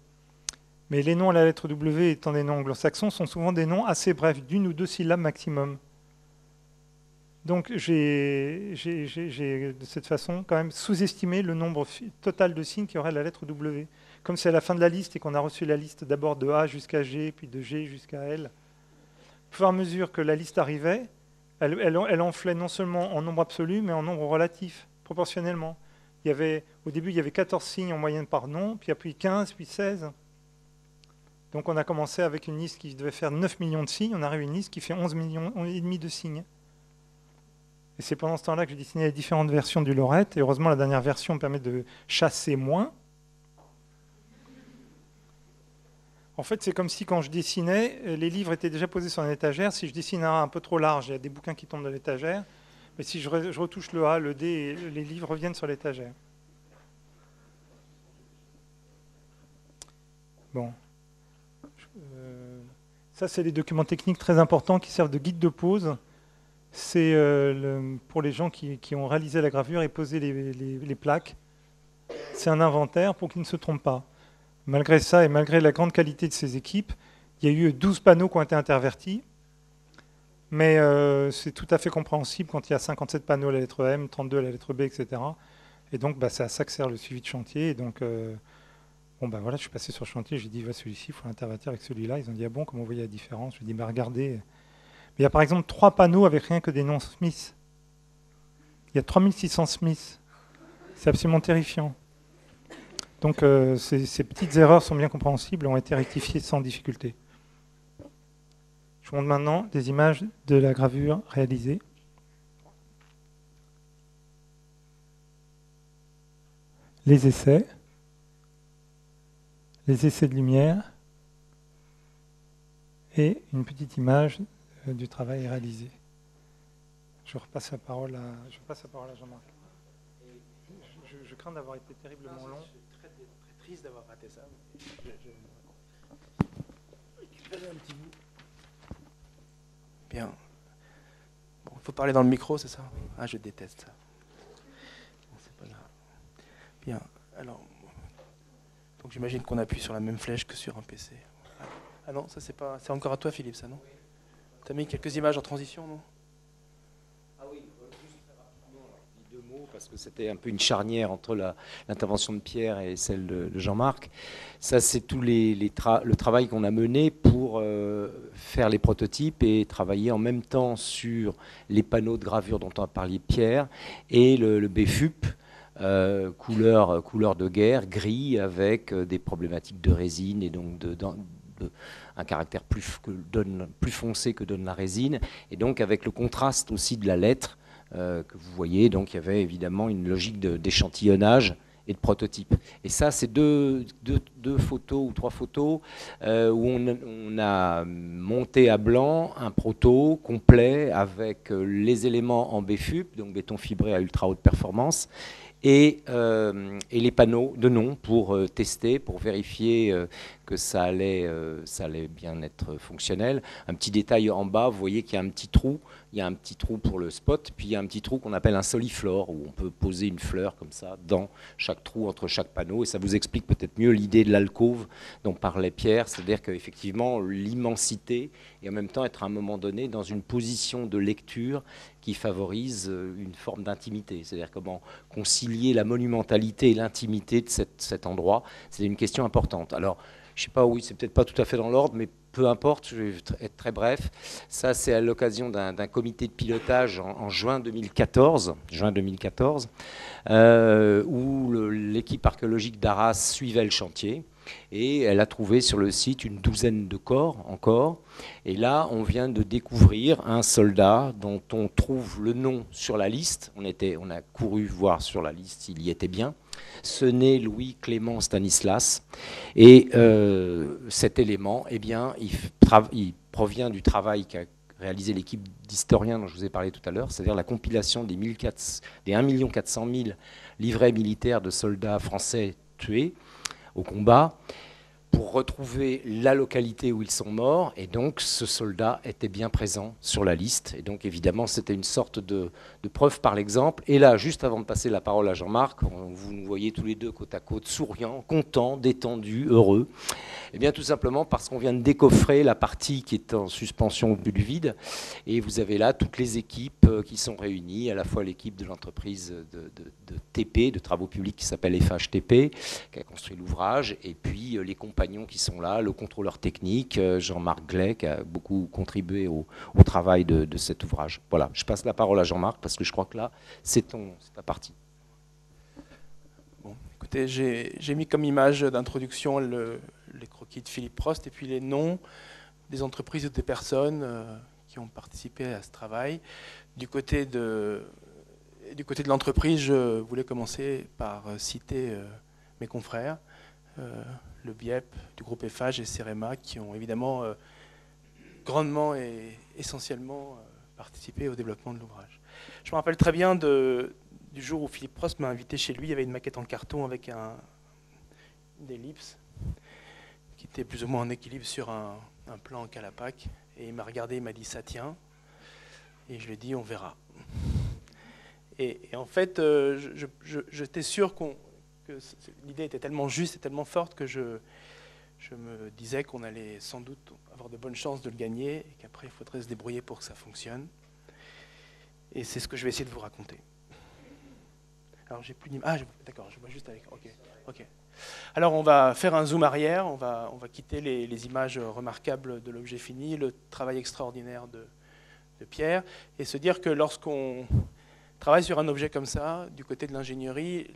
Mais les noms à la lettre W, étant des noms anglo-saxons, sont souvent des noms assez brefs, d'une ou deux syllabes maximum. Donc j'ai de cette façon quand même sous-estimé le nombre total de signes qu'il y aurait à la lettre W. Comme c'est à la fin de la liste et qu'on a reçu la liste d'abord de A jusqu'à G, puis de G jusqu'à L, au fur et à mesure que la liste arrivait, elle enflait non seulement en nombre absolu, mais en nombre relatif, proportionnellement. Au début, il y avait 14 signes en moyenne par nom, puis 15, puis 16. Donc on a commencé avec une liste qui devait faire 9 millions de signes, on arrive à une liste qui fait 11 millions et demi de signes. Et c'est pendant ce temps-là que j'ai dessiné les différentes versions du Lorette, et heureusement la dernière version permet de chasser moins. En fait, c'est comme si quand je dessinais, les livres étaient déjà posés sur une étagère. Si je dessine un peu trop large, il y a des bouquins qui tombent de l'étagère. Mais si je retouche le A, le D, les livres reviennent sur l'étagère. Bon. Ça, c'est des documents techniques très importants qui servent de guide de pose. C'est pour les gens qui ont réalisé la gravure et posé les plaques. C'est un inventaire pour qu'ils ne se trompent pas. Malgré ça et malgré la grande qualité de ces équipes, il y a eu 12 panneaux qui ont été intervertis. Mais c'est tout à fait compréhensible quand il y a 57 panneaux à la lettre M, 32 à la lettre B, etc. Et donc, c'est à ça que sert le suivi de chantier. Et donc, voilà, je suis passé sur le chantier, j'ai dit, celui-ci, il faut l'intervertir avec celui-là. Ils ont dit, ah bon, comment vous voyez la différence? Je lui ai dit, regardez. Mais il y a par exemple 3 panneaux avec rien que des noms Smith. Il y a 3600 Smith. C'est absolument terrifiant. Donc ces petites erreurs sont bien compréhensibles et ont été rectifiées sans difficulté. Je vous montre maintenant des images de la gravure réalisée. Les essais de lumière et une petite image du travail réalisé. Je repasse la parole à Jean-Marc. Je crains d'avoir été terriblement long. Je suis très triste d'avoir raté ça. Récupérer un petit bout. Bien. Bon, il faut parler dans le micro, c'est ça? Ah, je déteste ça. Bon, c'est pas grave. Bien. Alors, donc j'imagine qu'on appuie sur la même flèche que sur un PC. Ah non, ça c'est pas. C'est encore à toi, Philippe, ça, non? T'as mis quelques images en transition, non? Deux mots, parce que c'était un peu une charnière entre l'intervention de Pierre et celle de Jean-Marc. Ça, c'est tout le travail qu'on a mené pour faire les prototypes et travailler en même temps sur les panneaux de gravure dont a parlé Pierre et le BFUP, couleur de guerre, gris, avec des problématiques de résine et donc un caractère plus foncé que donne la résine, et donc avec le contraste aussi de la lettre, que vous voyez. Donc il y avait évidemment une logique d'échantillonnage et de prototype. Et ça, c'est deux photos ou trois photos où on a monté à blanc un proto complet avec les éléments en BFUP, donc béton fibré à ultra haute performance, et les panneaux de nom pour tester, pour vérifier que ça allait bien être fonctionnel. Un petit détail en bas, vous voyez qu'il y a un petit trou. Il y a un petit trou pour le spot, puis il y a un petit trou qu'on appelle un soliflore, où on peut poser une fleur comme ça dans chaque trou, entre chaque panneau, et ça vous explique peut-être mieux l'idée de l'alcôve dont parlait Pierre, c'est-à-dire qu'effectivement l'immensité, et en même temps être à un moment donné dans une position de lecture qui favorise une forme d'intimité, c'est-à-dire comment concilier la monumentalité et l'intimité de cet endroit, c'est une question importante. Alors, je ne sais pas, oui, c'est peut-être pas tout à fait dans l'ordre, mais peu importe, je vais être très bref. Ça, c'est à l'occasion d'un comité de pilotage en juin 2014, où l'équipe archéologique d'Arras suivait le chantier. Et elle a trouvé sur le site une douzaine de corps encore. Et là, on vient de découvrir un soldat dont on trouve le nom sur la liste. On a couru voir sur la liste s'il y était bien. Ce n'est Louis Clément Stanislas. Et cet élément, eh bien, il provient du travail qu'a réalisé l'équipe d'historiens dont je vous ai parlé tout à l'heure, c'est-à-dire la compilation des 1 400 000 livrets militaires de soldats français tués au combat, pour retrouver la localité où ils sont morts, et donc ce soldat était bien présent sur la liste, et donc évidemment c'était une sorte de preuve par l'exemple. Et là, juste avant de passer la parole à Jean-Marc, vous nous voyez tous les deux côte à côte, souriants, contents, détendus, heureux. Eh bien tout simplement parce qu'on vient de décoffrer la partie qui est en suspension au but du vide, et vous avez là toutes les équipes qui sont réunies, à la fois l'équipe de l'entreprise de TP, de travaux publics, qui s'appelle FHTP, qui a construit l'ouvrage, et puis les compagnons qui sont là, le contrôleur technique, Jean-Marc Glay, qui a beaucoup contribué au travail de cet ouvrage. Voilà, je passe la parole à Jean-Marc, parce que je crois que là, c'est ta partie. Bon, écoutez, j'ai mis comme image d'introduction les croquis de Philippe Prost et puis les noms des entreprises ou des personnes qui ont participé à ce travail. Du côté de l'entreprise, je voulais commencer par citer mes confrères, le BIEP du groupe FH et CEREMA, qui ont évidemment grandement et essentiellement participé au développement de l'ouvrage. Je me rappelle très bien du jour où Philippe Prost m'a invité chez lui. Il y avait une maquette en carton avec une ellipse qui était plus ou moins en équilibre sur un plan en calapaque. Et il m'a regardé, il m'a dit « ça tient ». Et je lui ai dit « on verra ». Et en fait, j'étais sûr que l'idée était tellement juste et tellement forte que je me disais qu'on allait sans doute avoir de bonnes chances de le gagner et qu'après il faudrait se débrouiller pour que ça fonctionne. Et c'est ce que je vais essayer de vous raconter. Alors j'ai plus d'image. Ah, d'accord, je vois juste avec. Ok. Alors on va faire un zoom arrière, on va quitter les images remarquables de l'objet fini, le travail extraordinaire de Pierre, et se dire que lorsqu'on travaille sur un objet comme ça, du côté de l'ingénierie,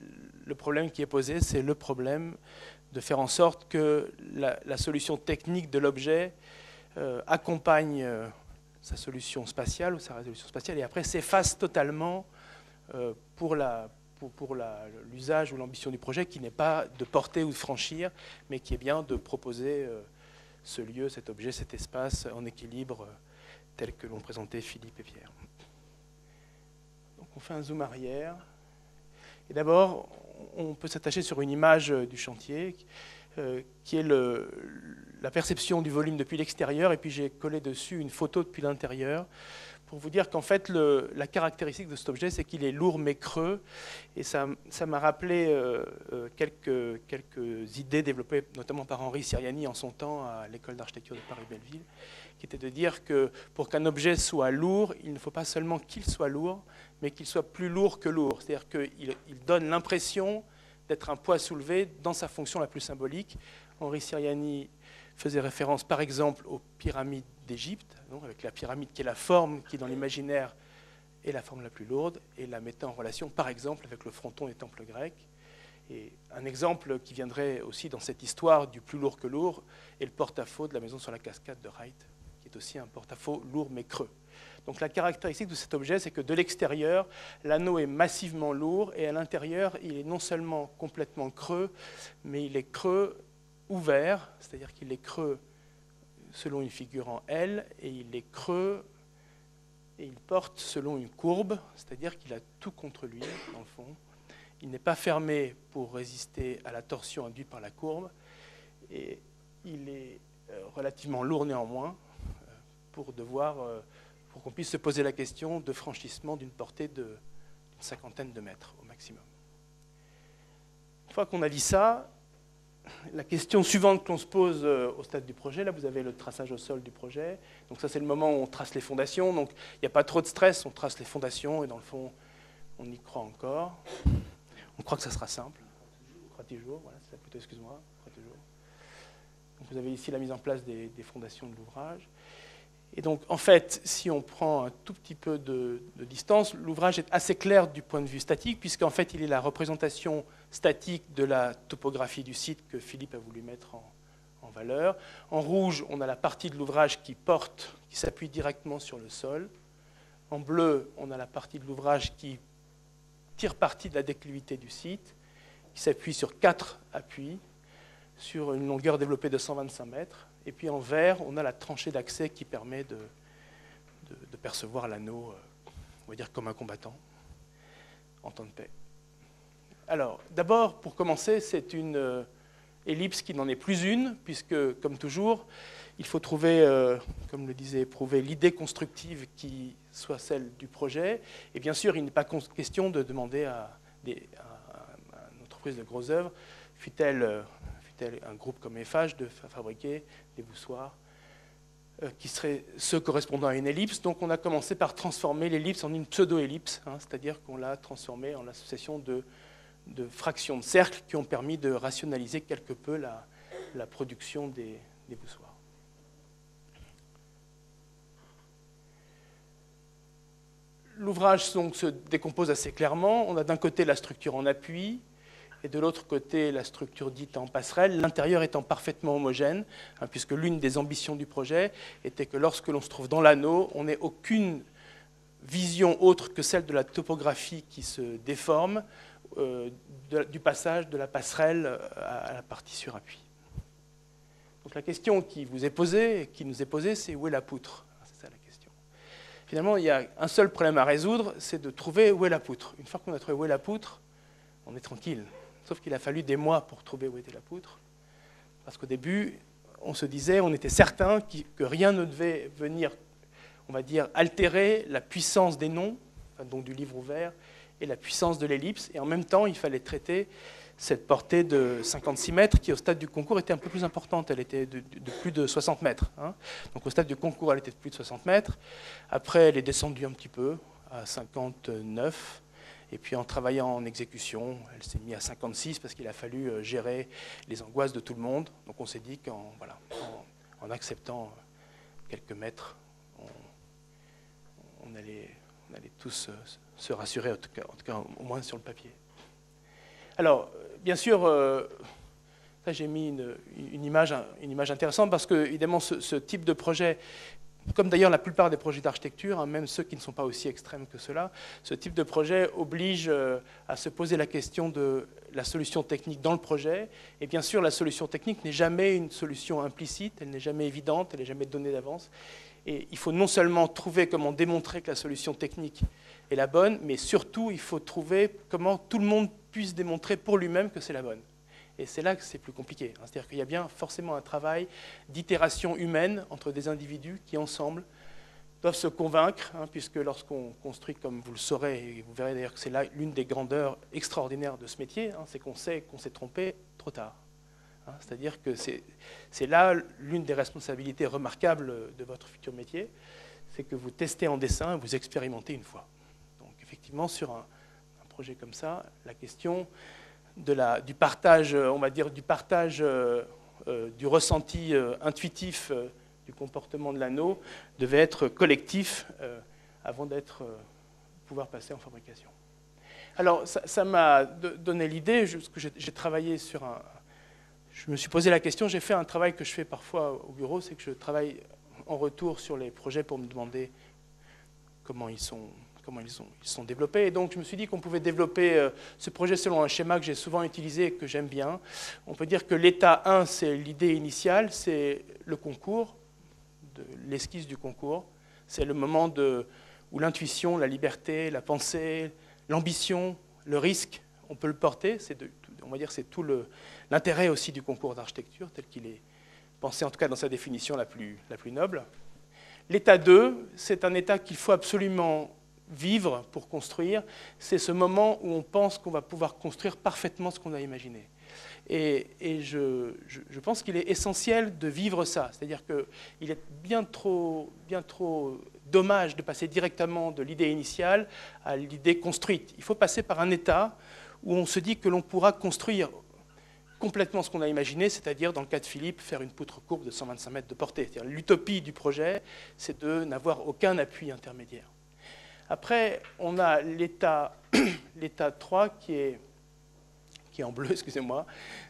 le problème qui est posé, c'est le problème de faire en sorte que la solution technique de l'objet accompagne sa solution spatiale ou sa résolution spatiale, et après s'efface totalement pour l'usage ou l'ambition du projet, qui n'est pas de porter ou de franchir, mais qui est bien de proposer ce lieu, cet objet, cet espace en équilibre tel que l'ont présenté Philippe et Pierre. on fait un zoom arrière. Et d'abord, on peut s'attacher sur une image du chantier qui est la perception du volume depuis l'extérieur, et puis j'ai collé dessus une photo depuis l'intérieur pour vous dire qu'en fait, la caractéristique de cet objet, c'est qu'il est lourd mais creux, et ça m'a rappelé quelques idées développées notamment par Henri Siriani en son temps à l'école d'architecture de Paris-Belleville, qui était de dire que pour qu'un objet soit lourd, il ne faut pas seulement qu'il soit lourd, mais qu'il soit plus lourd que lourd. C'est-à-dire qu'il donne l'impression d'être un poids soulevé dans sa fonction la plus symbolique. Henri Siriani faisait référence par exemple aux pyramides d'Égypte, avec la pyramide qui est la forme qui dans l'imaginaire est la forme la plus lourde, et la mettant en relation par exemple avec le fronton des temples grecs. Et un exemple qui viendrait aussi dans cette histoire du plus lourd que lourd est le porte-à-faux de la maison sur la cascade de Wright, qui est aussi un porte-à-faux lourd mais creux. Donc la caractéristique de cet objet, c'est que de l'extérieur, l'anneau est massivement lourd, et à l'intérieur, il est non seulement complètement creux, mais il est creux ouvert, c'est-à-dire qu'il est creux selon une figure en L, et il est creux et il porte selon une courbe, c'est-à-dire qu'il a tout contre lui, dans le fond. Il n'est pas fermé pour résister à la torsion induite par la courbe, et il est relativement lourd néanmoins pour qu'on puisse se poser la question de franchissement d'une portée d'une cinquantaine de mètres au maximum. Une fois qu'on a dit ça, la question suivante qu'on se pose au stade du projet, là vous avez le traçage au sol du projet, donc ça c'est le moment où on trace les fondations, donc il n'y a pas trop de stress, on trace les fondations et dans le fond on y croit encore, on croit que ça sera simple, on croit toujours, voilà, c'est plutôt, excuse-moi, on croit toujours. Donc vous avez ici la mise en place des fondations de l'ouvrage. Et donc, en fait, si on prend un tout petit peu de distance, l'ouvrage est assez clair du point de vue statique, puisqu'en fait, il est la représentation statique de la topographie du site que Philippe a voulu mettre en valeur. En rouge, on a la partie de l'ouvrage qui s'appuie directement sur le sol. En bleu, on a la partie de l'ouvrage qui tire parti de la déclivité du site, qui s'appuie sur 4 appuis, sur une longueur développée de 125 mètres. Et puis en vert, on a la tranchée d'accès qui permet de percevoir l'anneau, on va dire comme un combattant, en temps de paix. Alors, d'abord, pour commencer, c'est une ellipse qui n'en est plus une, puisque, comme toujours, il faut trouver, comme le disait Prouvé, l'idée constructive qui soit celle du projet. Et bien sûr, il n'est pas question de demander à une entreprise de grosses œuvres, fût-elle un groupe comme Eiffage, de fabriquer des voussoirs qui seraient ceux correspondant à une ellipse. Donc on a commencé par transformer l'ellipse en une pseudo-ellipse, c'est-à-dire qu'on l'a transformée en l'association de fractions de cercles qui ont permis de rationaliser quelque peu la production des voussoirs. L'ouvrage donc se décompose assez clairement. On a d'un côté la structure en appui, et de l'autre côté la structure dite en passerelle, l'intérieur étant parfaitement homogène, puisque l'une des ambitions du projet était que lorsque l'on se trouve dans l'anneau, on n'ait aucune vision autre que celle de la topographie qui se déforme du passage de la passerelle à la partie sur appui. Donc la question qui vous est posée, qui nous est posée, c'est où est la poutre ? C'est ça la question. Finalement, il y a un seul problème à résoudre, c'est de trouver où est la poutre. Une fois qu'on a trouvé où est la poutre, on est tranquille. Sauf qu'il a fallu des mois pour trouver où était la poutre. Parce qu'au début, on se disait, on était certain que rien ne devait venir, on va dire, altérer la puissance des noms, donc du livre ouvert, et la puissance de l'ellipse. Et en même temps, il fallait traiter cette portée de 56 mètres qui, au stade du concours, était un peu plus importante. Elle était de plus de 60 mètres. Donc au stade du concours, elle était de plus de 60 mètres. Après, elle est descendue un petit peu, à 59. Et puis en travaillant en exécution, elle s'est mise à 56 parce qu'il a fallu gérer les angoisses de tout le monde. Donc on s'est dit qu'en acceptant quelques mètres, on allait tous se rassurer, en tout cas au moins sur le papier. Alors, bien sûr, ça j'ai mis une image intéressante parce que, évidemment, ce type de projet, comme d'ailleurs la plupart des projets d'architecture, même ceux qui ne sont pas aussi extrêmes que cela, ce type de projet oblige à se poser la question de la solution technique dans le projet. Et bien sûr, la solution technique n'est jamais une solution implicite, elle n'est jamais évidente, elle n'est jamais donnée d'avance. Et il faut non seulement trouver comment démontrer que la solution technique est la bonne, mais surtout, il faut trouver comment tout le monde puisse démontrer pour lui-même que c'est la bonne. Et c'est là que c'est plus compliqué. C'est-à-dire qu'il y a bien forcément un travail d'itération humaine entre des individus qui, ensemble, doivent se convaincre, puisque lorsqu'on construit, comme vous le saurez, et vous verrez d'ailleurs que c'est là l'une des grandeurs extraordinaires de ce métier, c'est qu'on sait qu'on s'est trompé trop tard. C'est-à-dire que c'est là l'une des responsabilités remarquables de votre futur métier, c'est que vous testez en dessin et vous expérimentez une fois. Donc effectivement, sur un projet comme ça, la question du partage, on va dire, du partage du ressenti intuitif du comportement de l'anneau devait être collectif avant d'être pouvoir passer en fabrication. Alors ça m'a donné l'idée, que j'ai travaillé sur un... Je me suis posé la question, j'ai fait un travail que je fais parfois au bureau, c'est que je travaille en retour sur les projets pour me demander comment ils sont développés. Et donc je me suis dit qu'on pouvait développer ce projet selon un schéma que j'ai souvent utilisé et que j'aime bien. On peut dire que l'état 1, c'est l'idée initiale, c'est le concours, l'esquisse du concours. C'est le moment où l'intuition, la liberté, la pensée, l'ambition, le risque, on peut le porter. On va dire c'est tout l'intérêt aussi du concours d'architecture, tel qu'il est pensé, en tout cas dans sa définition la plus noble. L'état 2, c'est un état qu'il faut absolument vivre pour construire. C'est ce moment où on pense qu'on va pouvoir construire parfaitement ce qu'on a imaginé. Et je pense qu'il est essentiel de vivre ça. C'est-à-dire qu'il est bien trop dommage de passer directement de l'idée initiale à l'idée construite. Il faut passer par un état où on se dit que l'on pourra construire complètement ce qu'on a imaginé, c'est-à-dire, dans le cas de Philippe, faire une poutre courbe de 125 mètres de portée. L'utopie du projet, c'est de n'avoir aucun appui intermédiaire. Après, on a l'état 3 qui est en bleu, excusez-moi.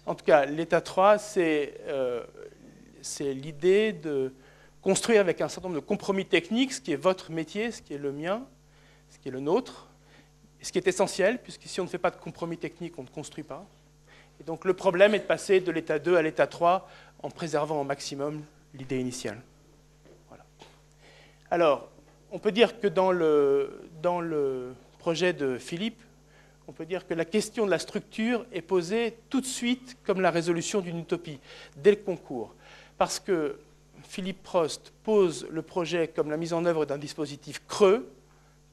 En tout cas, l'état 3, c'est l'idée de construire avec un certain nombre de compromis techniques, ce qui est votre métier, ce qui est le mien, ce qui est le nôtre, et ce qui est essentiel, puisque si on ne fait pas de compromis technique, on ne construit pas. Et donc le problème est de passer de l'état 2 à l'état 3 en préservant au maximum l'idée initiale. Voilà. Alors, on peut dire que dans le projet de Philippe, on peut dire que la question de la structure est posée tout de suite comme la résolution d'une utopie, dès le concours. Parce que Philippe Prost pose le projet comme la mise en œuvre d'un dispositif creux,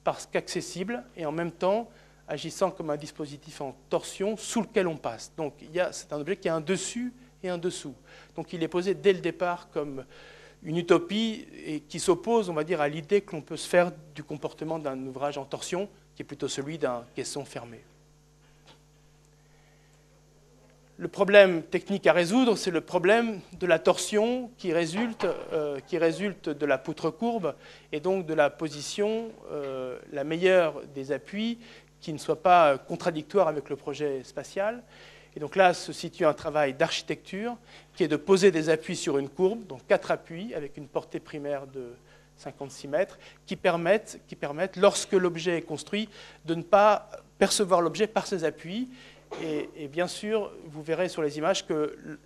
parce qu'accessible, et en même temps agissant comme un dispositif en torsion sous lequel on passe. Donc c'est un objet qui a un dessus et un dessous. Donc il est posé dès le départ comme une utopie et qui s'oppose, on va dire, à l'idée que l'on peut se faire du comportement d'un ouvrage en torsion, qui est plutôt celui d'un caisson fermé. Le problème technique à résoudre, c'est le problème de la torsion qui résulte de la poutre courbe et donc de la position la meilleure des appuis qui ne soit pas contradictoire avec le projet spatial. Et donc là se situe un travail d'architecture qui est de poser des appuis sur une courbe, donc 4 appuis avec une portée primaire de 56 mètres, qui permettent, lorsque l'objet est construit, de ne pas percevoir l'objet par ses appuis. Et bien sûr, vous verrez sur les images que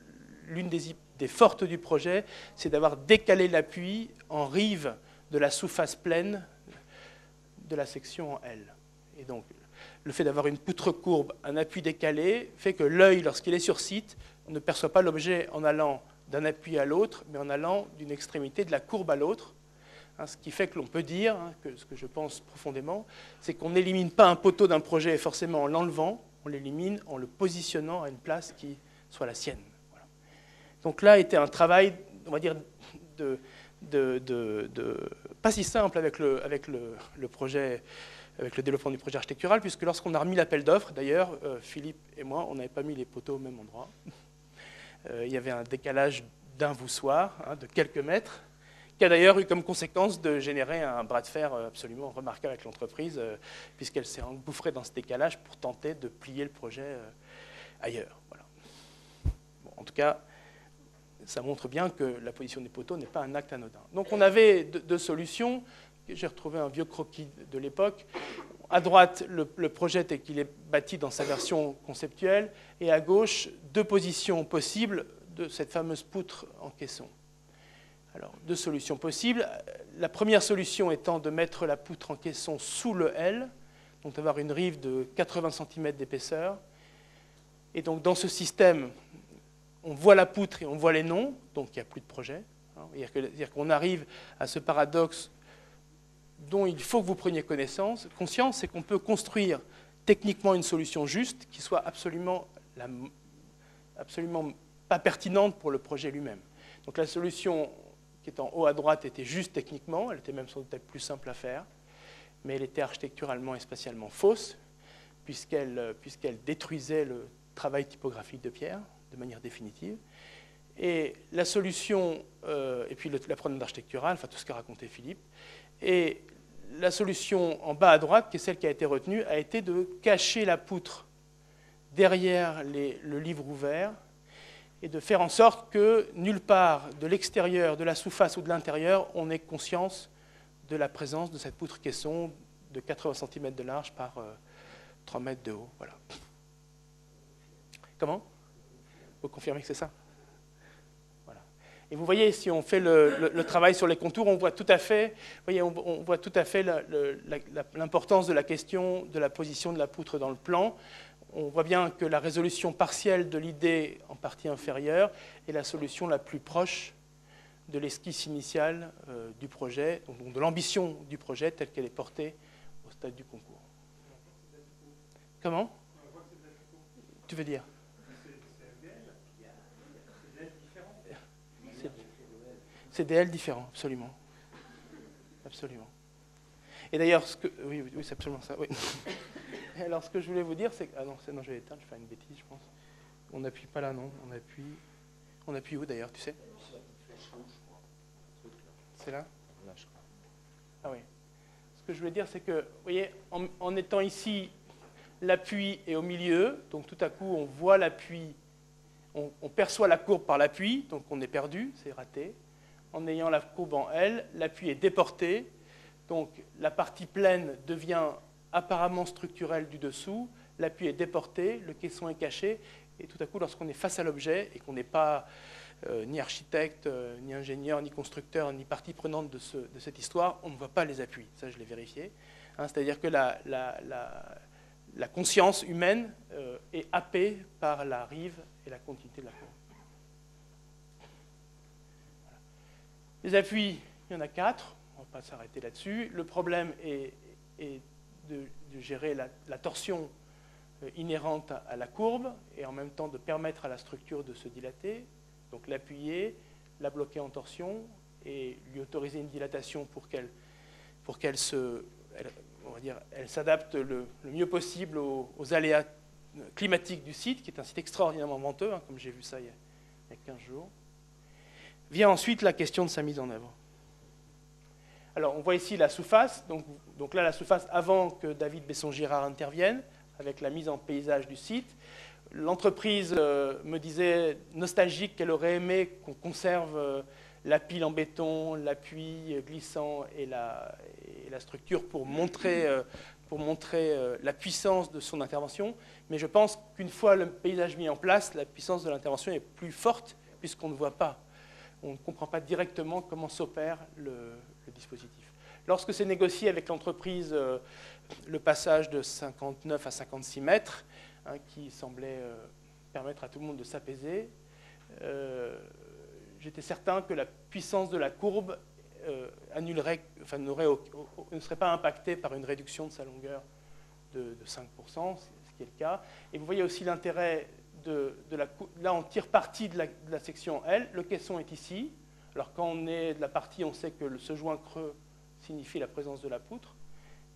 l'une des fortes du projet, c'est d'avoir décalé l'appui en rive de la sous-face pleine de la section en L. Et donc, le fait d'avoir une poutre courbe, un appui décalé, fait que l'œil, lorsqu'il est sur site, ne perçoit pas l'objet en allant d'un appui à l'autre, mais en allant d'une extrémité de la courbe à l'autre. Ce qui fait que l'on peut dire, que ce que je pense profondément, c'est qu'on n'élimine pas un poteau d'un projet forcément en l'enlevant, on l'élimine en le positionnant à une place qui soit la sienne. Voilà. Donc là était un travail, on va dire, pas si simple avec le projet, avec le développement du projet architectural, puisque lorsqu'on a remis l'appel d'offres, d'ailleurs, Philippe et moi, on n'avait pas mis les poteaux au même endroit. Il y avait un décalage d'un voussoir, de quelques mètres, qui a d'ailleurs eu comme conséquence de générer un bras de fer absolument remarquable avec l'entreprise, puisqu'elle s'est engouffrée dans ce décalage pour tenter de plier le projet ailleurs. Voilà. Bon, en tout cas, ça montre bien que la position des poteaux n'est pas un acte anodin. Donc on avait deux solutions. J'ai retrouvé un vieux croquis de l'époque. À droite, le projet tel qu'il est bâti dans sa version conceptuelle, et à gauche, 2 positions possibles de cette fameuse poutre en caisson. Alors, deux solutions possibles. La première solution étant de mettre la poutre en caisson sous le L, donc d'avoir une rive de 80 cm d'épaisseur. Et donc, dans ce système, on voit la poutre et on voit les noms, donc il n'y a plus de projet. C'est-à-dire qu'on arrive à ce paradoxe dont il faut que vous preniez conscience, c'est qu'on peut construire techniquement une solution juste qui soit absolument pas pertinente pour le projet lui-même. Donc la solution qui est en haut à droite était juste techniquement, elle était même sans doute peut-être plus simple à faire, mais elle était architecturalement et spatialement fausse, puisqu'elle détruisait le travail typographique de Pierre de manière définitive. Et la solution, et puis la problème architecturale, enfin tout ce qu'a raconté Philippe, et la solution en bas à droite, qui est celle qui a été retenue, a été de cacher la poutre derrière le livre ouvert et de faire en sorte que nulle part de l'extérieur, de la sous-face ou de l'intérieur, on ait conscience de la présence de cette poutre caisson de 80 cm de large par 3 mètres de haut. Voilà. Comment ? Vous confirmez que c'est ça ? Voilà. Et vous voyez, si on fait le travail sur les contours, on voit tout à fait, on voit tout à fait l'importance de la question de la position de la poutre dans le plan. On voit bien que la résolution partielle de l'idée en partie inférieure est la solution la plus proche de l'esquisse initiale du projet, donc de l'ambition du projet telle qu'elle est portée au stade du concours. Comment ? Tu veux dire ? C'est des L différents, absolument. Absolument. Et d'ailleurs, oui, c'est absolument ça. Oui. Alors, ce que je voulais vous dire, c'est que... Ah non, je vais éteindre, je vais faire une bêtise, je pense. On n'appuie pas là, non. On appuie où, d'ailleurs, tu sais ? C'est là ? Ah oui. Ce que je voulais dire, c'est que, vous voyez, en étant ici, l'appui est au milieu, donc tout à coup, on voit l'appui, on perçoit la courbe par l'appui, donc on est perdu, c'est raté. En ayant la courbe en L, l'appui est déporté, donc la partie pleine devient apparemment structurelle du dessous, l'appui est déporté, le caisson est caché, et tout à coup, lorsqu'on est face à l'objet et qu'on n'est pas ni architecte, ni ingénieur, ni constructeur, ni partie prenante de cette histoire, on ne voit pas les appuis. Ça, je l'ai vérifié. C'est-à-dire que la conscience humaine est happée par la rive et la continuité de la courbe. Voilà. Les appuis, il y en a 4. On ne va pas s'arrêter là-dessus. Le problème est de gérer la torsion inhérente à la courbe et en même temps de permettre à la structure de se dilater. Donc l'appuyer, la bloquer en torsion et lui autoriser une dilatation pour qu'elle s'adapte le mieux possible aux aléas climatiques du site, qui est un site extraordinairement venteux, comme j'ai vu ça il y a 15 jours. Vient ensuite la question de sa mise en œuvre. Alors, on voit ici la sous-face. Donc là, la sous-face avant que David Besson-Girard intervienne, avec la mise en paysage du site. L'entreprise me disait, nostalgique, qu'elle aurait aimé qu'on conserve la pile en béton, l'appui glissant et la structure pour montrer la puissance de son intervention. Mais je pense qu'une fois le paysage mis en place, la puissance de l'intervention est plus forte puisqu'on ne voit pas. On ne comprend pas directement comment s'opère le dispositif. Lorsque c'est négocié avec l'entreprise, le passage de 59 à 56 mètres, qui semblait permettre à tout le monde de s'apaiser, j'étais certain que la puissance de la courbe ne serait pas impactée par une réduction de sa longueur de 5%, ce qui est le cas. Et vous voyez aussi l'intérêt là, on tire parti de la section L. Le caisson est ici. Alors, quand on est de la partie, on sait que ce joint creux signifie la présence de la poutre.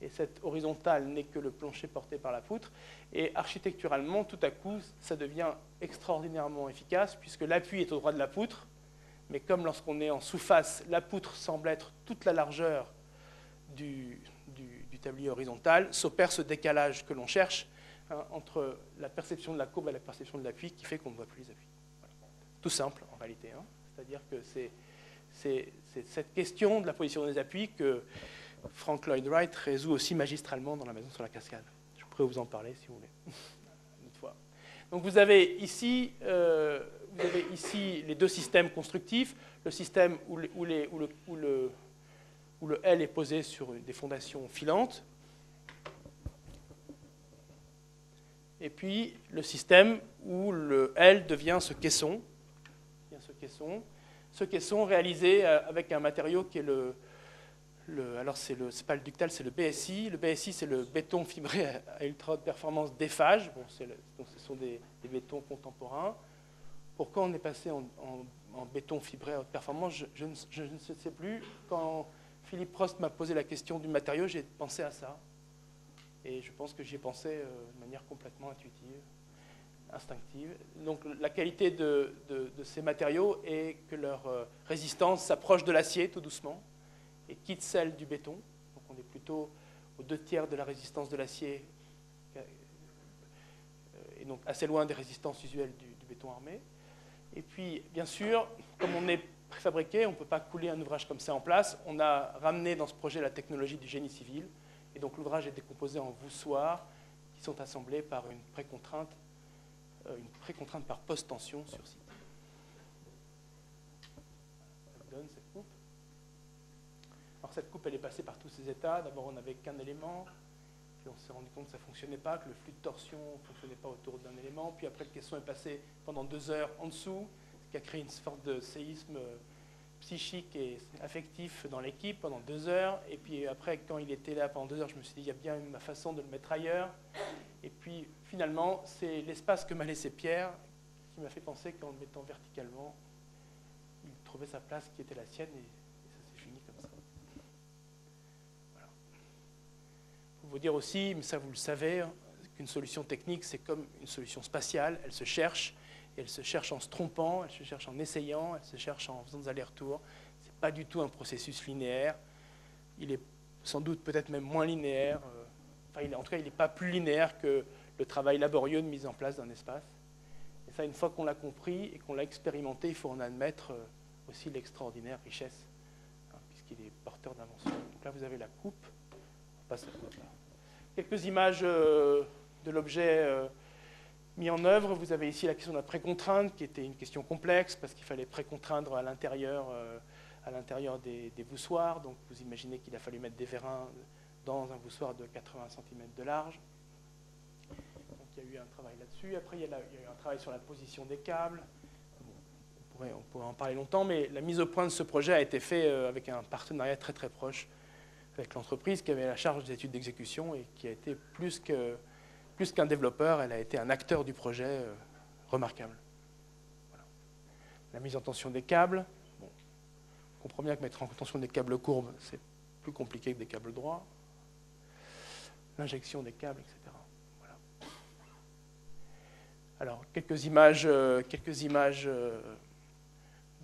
Et cette horizontale n'est que le plancher porté par la poutre. Et architecturalement, tout à coup, ça devient extraordinairement efficace, puisque l'appui est au droit de la poutre. Mais comme lorsqu'on est en sous-face, la poutre semble être toute la largeur du tablier horizontal, s'opère ce décalage que l'on cherche, entre la perception de la courbe et la perception de l'appui, qui fait qu'on ne voit plus les appuis. Voilà. Tout simple, en réalité. C'est-à-dire que c'est cette question de la position des appuis que Frank Lloyd Wright résout aussi magistralement dans La Maison sur la Cascade. Je pourrais vous en parler, si vous voulez, une autre fois. Donc vous avez ici ici les deux systèmes constructifs, le système où le L est posé sur des fondations filantes, et puis le système où le L devient ce caisson, réalisé avec un matériau qui est alors c'est pas le ductal, c'est le BSI. Le BSI, c'est le béton fibré à ultra haute performance d'Eiffage. Bon, donc ce sont des bétons contemporains. Pourquoi on est passé en béton fibré à haute performance, je ne sais plus. Quand Philippe Prost m'a posé la question du matériau, j'ai pensé à ça. Et je pense que j'y ai pensé de manière complètement intuitive, instinctive. Donc la qualité de ces matériaux est que leur résistance s'approche de l'acier tout doucement et quitte celle du béton. Donc on est plutôt aux 2/3 de la résistance de l'acier et donc assez loin des résistances usuelles du béton armé. Et puis, bien sûr, comme on est préfabriqué, on ne peut pas couler un ouvrage comme ça en place. On a ramené dans ce projet la technologie du génie civil. Et donc l'ouvrage est décomposé en voussoirs qui sont assemblés par une précontrainte par post-tension sur site. Ça donne cette coupe. Alors cette coupe, elle est passée par tous ces états. D'abord, on n'avait qu'un élément. Puis on s'est rendu compte que ça ne fonctionnait pas, que le flux de torsion ne fonctionnait pas autour d'un élément. Puis après, le caisson est passé pendant 2 heures en dessous, ce qui a créé une sorte de séisme psychique et affectif dans l'équipe pendant 2 heures. Et puis après, quand il était là pendant 2 heures, je me suis dit, il y a bien une façon de le mettre ailleurs. Et puis finalement, c'est l'espace que m'a laissé Pierre qui m'a fait penser qu'en le mettant verticalement, il trouvait sa place qui était la sienne et ça s'est fini comme ça. Voilà. Pour vous dire aussi, mais ça vous le savez, qu'une solution technique, c'est comme une solution spatiale, elle se cherche. Et elle se cherche en se trompant, elle se cherche en essayant, elle se cherche en faisant des allers-retours. Ce n'est pas du tout un processus linéaire. Il est sans doute peut-être même moins linéaire. En tout cas, il n'est pas plus linéaire que le travail laborieux de mise en place d'un espace. Et ça, une fois qu'on l'a compris et qu'on l'a expérimenté, il faut en admettre aussi l'extraordinaire richesse, puisqu'il est porteur d'invention. Donc là, vous avez la coupe. On passe à la coupe. Quelques images de l'objet mis en œuvre. Vous avez ici la question de la précontrainte, qui était une question complexe, parce qu'il fallait précontraindre à l'intérieur des voussoirs. Donc vous imaginez qu'il a fallu mettre des vérins dans un voussoir de 80 cm de large. Donc il y a eu un travail là-dessus. Après, il y a eu un travail sur la position des câbles. Bon, on pourrait en parler longtemps, mais la mise au point de ce projet a été faite avec un partenariat très très proche avec l'entreprise qui avait la charge des études d'exécution et qui a été plus qu'un développeur, elle a été un acteur du projet remarquable. Voilà. La mise en tension des câbles. Bon, on comprend bien que mettre en tension des câbles courbes, c'est plus compliqué que des câbles droits. L'injection des câbles, etc. Voilà. Alors, quelques images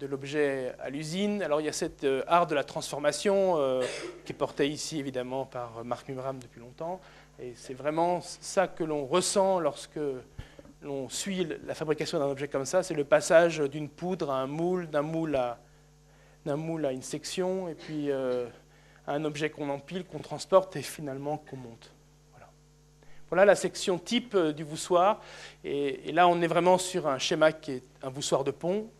de l'objet à l'usine. Alors, il y a cet art de la transformation qui est porté ici, évidemment, par Marc Mumram depuis longtemps. Et c'est vraiment ça que l'on ressent lorsque l'on suit la fabrication d'un objet comme ça, c'est le passage d'une poudre à un moule, d'un moule à une section, et puis à un objet qu'on empile, qu'on transporte et finalement qu'on monte. Voilà la section type du voussoir. Et là, on est vraiment sur un schéma qui est un voussoir de pont.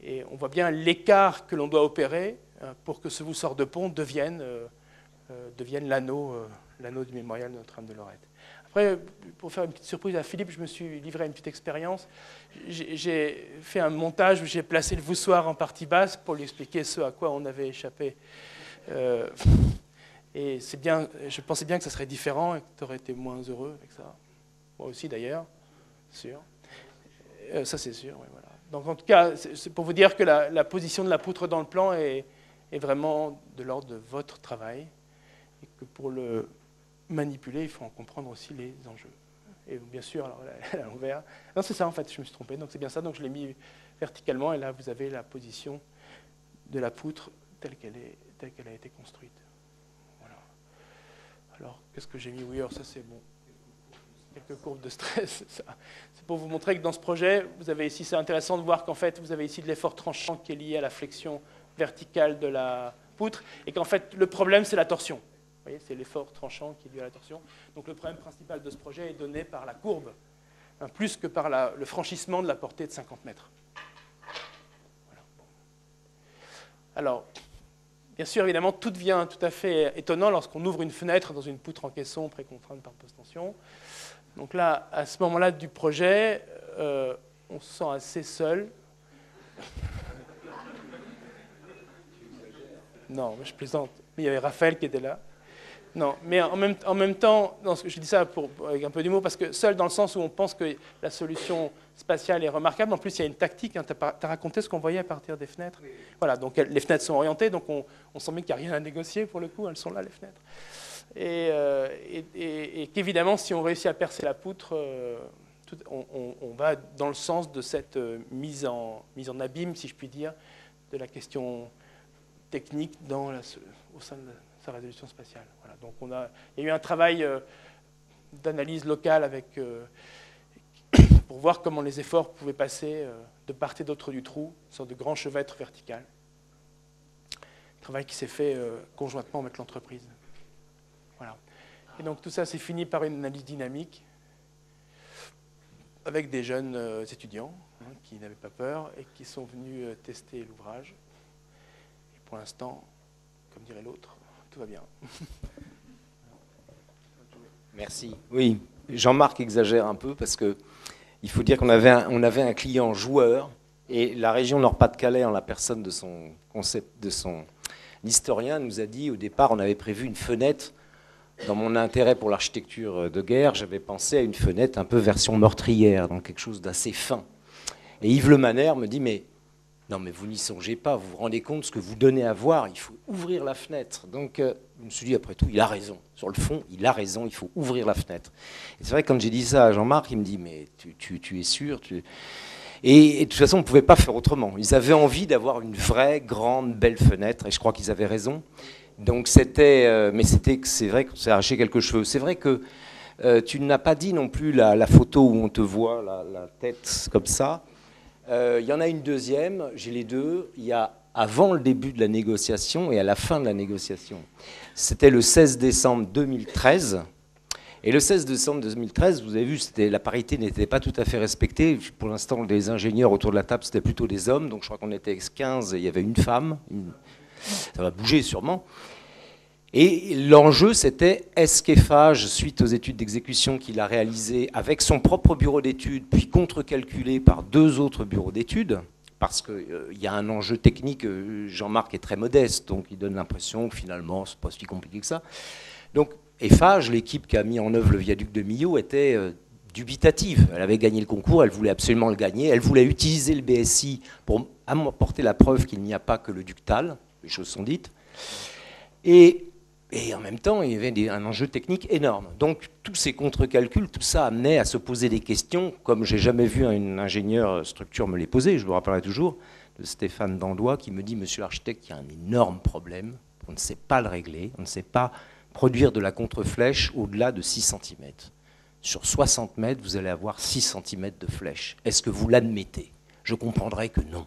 Et on voit bien l'écart que l'on doit opérer pour que ce voussoir de pont devienne l'anneau du mémorial de Notre-Dame de Lorette. Après, pour faire une petite surprise à Philippe, je me suis livré à une petite expérience. J'ai fait un montage où j'ai placé le voussoir en partie basse pour lui expliquer ce à quoi on avait échappé. Et je pensais bien que ça serait différent et que tu aurais été moins heureux avec ça. Moi aussi d'ailleurs, sûr. Ça c'est sûr, oui, voilà. Donc en tout cas, c'est pour vous dire que la position de la poutre dans le plan est vraiment de l'ordre de votre travail et que pour le manipuler, il faut en comprendre aussi les enjeux. Et bien sûr, alors à l'envers. Non, c'est ça en fait, je me suis trompé, donc c'est bien ça, donc je l'ai mis verticalement et là vous avez la position de la poutre telle qu'elle a été construite. Voilà. Alors, qu'est-ce que j'ai mis? Oui, alors ça c'est bon. Quelques courbes de stress. C'est pour vous montrer que dans ce projet, vous avez ici, c'est intéressant de voir qu'en fait, vous avez ici de l'effort tranchant qui est lié à la flexion verticale de la poutre, et qu'en fait, le problème, c'est la torsion. Vous voyez, c'est l'effort tranchant qui est lié à la torsion. Donc le problème principal de ce projet est donné par la courbe, plus que par le franchissement de la portée de 50 mètres. Alors, bien sûr, évidemment, tout devient tout à fait étonnant lorsqu'on ouvre une fenêtre dans une poutre en caisson précontrainte par post-tension. Donc là, à ce moment-là du projet, on se sent assez seul. Non, je plaisante. Mais il y avait Raphaël qui était là. Non, mais en même temps, non, je dis ça avec un peu d'humour, parce que seul dans le sens où on pense que la solution spatiale est remarquable. En plus, il y a une tactique. Hein, tu as raconté ce qu'on voyait à partir des fenêtres. Oui. Voilà, donc les fenêtres sont orientées, donc on sent bien qu'il n'y a rien à négocier pour le coup. Elles sont là, les fenêtres. Et qu'évidemment, si on réussit à percer la poutre, on va dans le sens de cette mise en abîme, si je puis dire, de la question technique au sein de sa résolution spatiale. Voilà, donc il y a eu un travail d'analyse locale pour voir comment les efforts pouvaient passer de part et d'autre du trou, une sorte de grand chevêtre vertical. Travail qui s'est fait conjointement avec l'entreprise. Voilà. Et donc tout ça s'est fini par une analyse dynamique avec des jeunes étudiants qui n'avaient pas peur et qui sont venus tester l'ouvrage. Et pour l'instant, comme dirait l'autre, tout va bien. Merci. Oui, Jean-Marc exagère un peu parce que il faut dire qu'on avait un client joueur et la région Nord-Pas-de-Calais, en la personne de son historien, nous a dit au départ, on avait prévu une fenêtre. Dans mon intérêt pour l'architecture de guerre, j'avais pensé à une fenêtre un peu version meurtrière, donc quelque chose d'assez fin. Et Yves Le Maner me dit, mais non, mais vous n'y songez pas, vous vous rendez compte de ce que vous donnez à voir, il faut ouvrir la fenêtre. Donc je me suis dit, après tout, il a raison. Sur le fond, il a raison, il faut ouvrir la fenêtre. Et c'est vrai que quand j'ai dit ça à Jean-Marc, il me dit, mais tu es sûr Et de toute façon, on ne pouvait pas faire autrement. Ils avaient envie d'avoir une vraie, grande, belle fenêtre, et je crois qu'ils avaient raison. Donc c'est vrai qu'on s'est arraché quelques cheveux. C'est vrai que tu n'as pas dit non plus la photo où on te voit la tête comme ça. Il y en a une deuxième, j'ai les deux. Il y a avant le début de la négociation et à la fin de la négociation. C'était le 16 décembre 2013. Et le 16 décembre 2013, vous avez vu, la parité n'était pas tout à fait respectée. Pour l'instant, les ingénieurs autour de la table, c'était plutôt des hommes. Donc je crois qu'on était 15 et il y avait une femme. Ça va bouger sûrement. Et l'enjeu, c'était est-ce qu'Eiffage, suite aux études d'exécution qu'il a réalisées avec son propre bureau d'études, puis contre-calculé par 2 autres bureaux d'études, parce qu'il y a un enjeu technique, Jean-Marc est très modeste, donc il donne l'impression que finalement, ce n'est pas si compliqué que ça. Donc Eiffage, l'équipe qui a mis en œuvre le viaduc de Millau, était dubitative. Elle avait gagné le concours, elle voulait absolument le gagner, elle voulait utiliser le BSI pour apporter la preuve qu'il n'y a pas que le ductal. Les choses sont dites. Et en même temps, il y avait un enjeu technique énorme. Donc, tous ces contre-calculs, tout ça amenait à se poser des questions, comme j'ai jamais vu un ingénieur structure me les poser, je me rappellerai toujours, de Stéphane Dandois, qui me dit, monsieur l'architecte, il y a un énorme problème, on ne sait pas le régler, on ne sait pas produire de la contre-flèche au-delà de 6 cm. Sur 60 mètres, vous allez avoir 6 cm de flèche. Est-ce que vous l'admettez? Je comprendrai que non.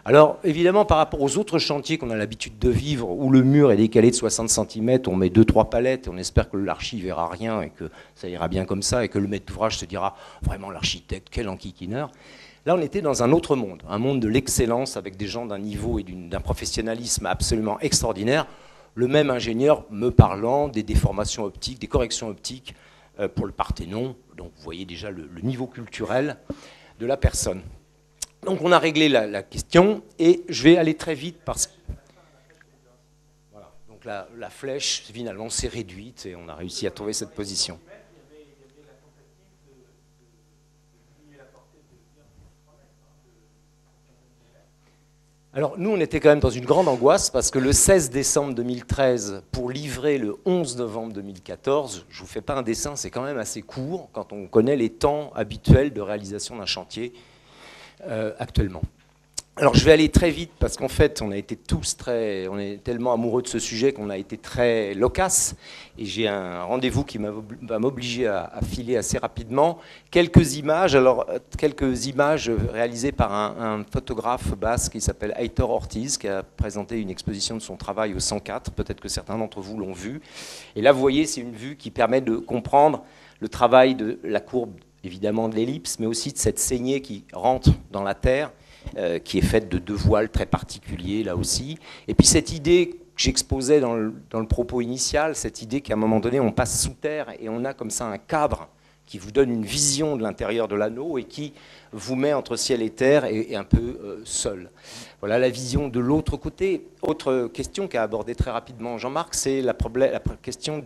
Alors, évidemment, par rapport aux autres chantiers qu'on a l'habitude de vivre, où le mur est décalé de 60 cm, on met 2-3 palettes, et on espère que l'archi ne verra rien, et que ça ira bien comme ça, et que le maître d'ouvrage se dira, vraiment l'architecte, quel enquiquineur. Là, on était dans un autre monde, un monde de l'excellence, avec des gens d'un niveau et d'un professionnalisme absolument extraordinaire. Le même ingénieur me parlant des déformations optiques, des corrections optiques pour le Parthénon. Donc, vous voyez déjà le niveau culturel de la personne. Donc on a réglé la question et je vais aller très vite parce que voilà, donc la flèche finalement s'est réduite et on a réussi à trouver cette position. Alors nous on était quand même dans une grande angoisse parce que le 16 décembre 2013 pour livrer le 11 novembre 2014, je ne vous fais pas un dessin, c'est quand même assez court quand on connaît les temps habituels de réalisation d'un chantier. Actuellement. Alors je vais aller très vite parce qu'en fait on est tellement amoureux de ce sujet qu'on a été très loquace et j'ai un rendez-vous qui va m'obliger à filer assez rapidement. Quelques images réalisées par un photographe basque qui s'appelle Aitor Ortiz qui a présenté une exposition de son travail au 104, peut-être que certains d'entre vous l'ont vu. Et là vous voyez c'est une vue qui permet de comprendre le travail de la courbe évidemment de l'ellipse, mais aussi de cette saignée qui rentre dans la terre, qui est faite de 2 voiles très particuliers là aussi. Et puis cette idée que j'exposais dans le propos initial, cette idée qu'à un moment donné on passe sous terre et on a comme ça un cadre qui vous donne une vision de l'intérieur de l'anneau et qui vous met entre ciel et terre et un peu seul. Voilà la vision de l'autre côté. Autre question qu'a abordée très rapidement Jean-Marc, c'est la question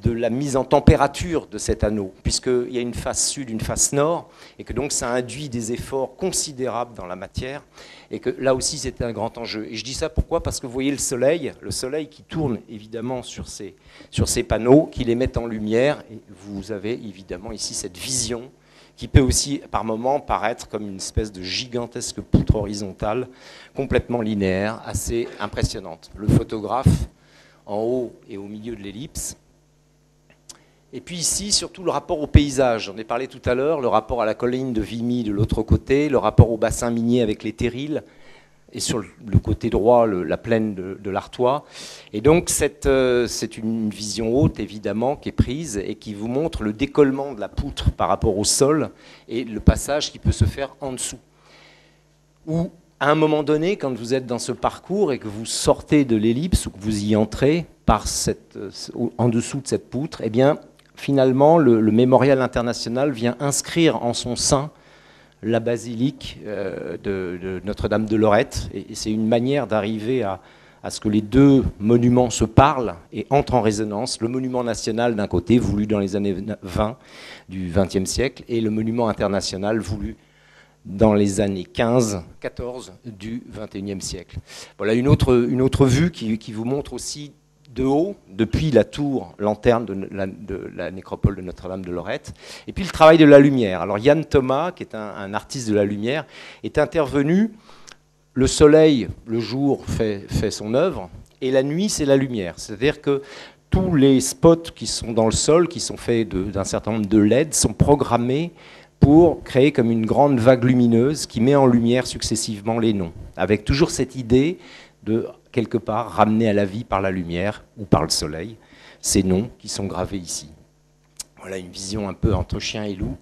de la mise en température de cet anneau, puisqu'il y a une face sud, une face nord, et que donc ça induit des efforts considérables dans la matière, et que là aussi c'était un grand enjeu. Et je dis ça pourquoi? Parce que vous voyez le soleil qui tourne évidemment sur ces panneaux, qui les met en lumière, et vous avez évidemment ici cette vision qui peut aussi, par moments, paraître comme une espèce de gigantesque poutre horizontale, complètement linéaire, assez impressionnante. Le photographe, en haut et au milieu de l'ellipse. Et puis ici, surtout le rapport au paysage. J'en ai parlé tout à l'heure, le rapport à la colline de Vimy de l'autre côté, le rapport au bassin minier avec les terrils, et sur le côté droit, la plaine de l'Artois. Et donc, c'est une vision haute, évidemment, qui est prise et qui vous montre le décollement de la poutre par rapport au sol et le passage qui peut se faire en dessous. Ou, à un moment donné, quand vous êtes dans ce parcours et que vous sortez de l'ellipse ou que vous y entrez en dessous de cette poutre, eh bien, finalement, le Mémorial international vient inscrire en son sein la basilique de Notre-Dame de Lorette. Et c'est une manière d'arriver à ce que les deux monuments se parlent et entrent en résonance. Le monument national d'un côté, voulu dans les années 20 du XXe siècle, et le monument international voulu dans les années 15-14 du XXIe siècle. Voilà une autre vue qui vous montre aussi de haut, depuis la tour lanterne de la nécropole de Notre-Dame de Lorette, et puis le travail de la lumière. Alors Yann Thomas, qui est un artiste de la lumière, est intervenu. Le soleil, le jour, fait son œuvre, et la nuit, c'est la lumière. C'est-à-dire que tous les spots qui sont dans le sol, qui sont faits d'un certain nombre de LED, sont programmés pour créer comme une grande vague lumineuse qui met en lumière successivement les noms, avec toujours cette idée de quelque part ramener à la vie par la lumière ou par le soleil ces noms qui sont gravés ici. Voilà une vision un peu entre chien et loup,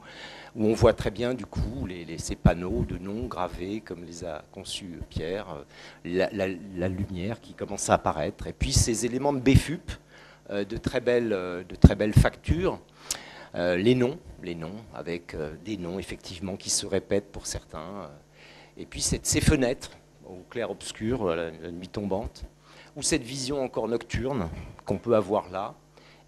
où on voit très bien du coup ces panneaux de noms gravés comme les a conçus Pierre, la lumière qui commence à apparaître, et puis ces éléments de BFUP, de très belles factures, les noms avec des noms effectivement qui se répètent pour certains, et puis ces fenêtres au clair-obscur, la nuit tombante, ou cette vision encore nocturne qu'on peut avoir là.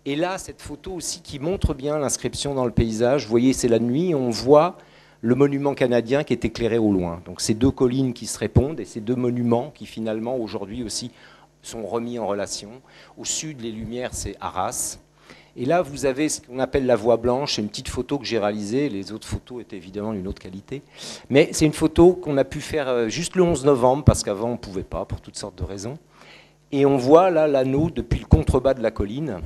Et là, cette photo aussi qui montre bien l'inscription dans le paysage. Vous voyez, c'est la nuit, on voit le monument canadien qui est éclairé au loin. Donc ces deux collines qui se répondent et ces deux monuments qui finalement aujourd'hui aussi sont remis en relation. Au sud, les lumières, c'est Arras. Et là, vous avez ce qu'on appelle la voie blanche. C'est une petite photo que j'ai réalisée. Les autres photos étaient évidemment d'une autre qualité. Mais c'est une photo qu'on a pu faire juste le 11 novembre, parce qu'avant, on ne pouvait pas, pour toutes sortes de raisons. Et on voit là l'anneau depuis le contrebas de la colline,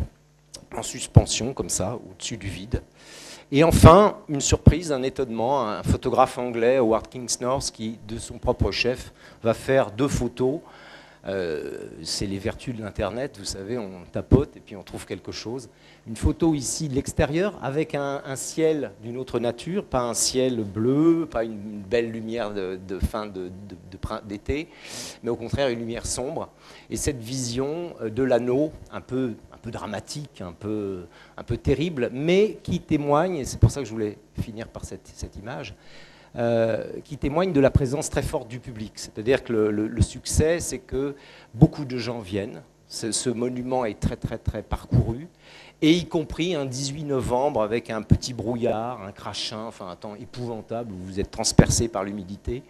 en suspension, comme ça, au-dessus du vide. Et enfin, une surprise, un étonnement, un photographe anglais, Howard Kingsnorth, qui, de son propre chef, va faire 2 photos. C'est les vertus de l'Internet, vous savez, on tapote et puis on trouve quelque chose. Une photo ici de l'extérieur avec un ciel d'une autre nature, pas un ciel bleu, pas une belle lumière de fin d'été, mais au contraire une lumière sombre. Et cette vision de l'anneau un peu dramatique, un peu terrible, mais qui témoigne, et c'est pour ça que je voulais finir par cette image, qui témoigne de la présence très forte du public. C'est-à-dire que le succès, c'est que beaucoup de gens viennent. Ce monument est très, très, très parcouru, et y compris un 18 novembre avec un petit brouillard, un crachin, enfin un temps épouvantable où vous êtes transpercé par l'humidité.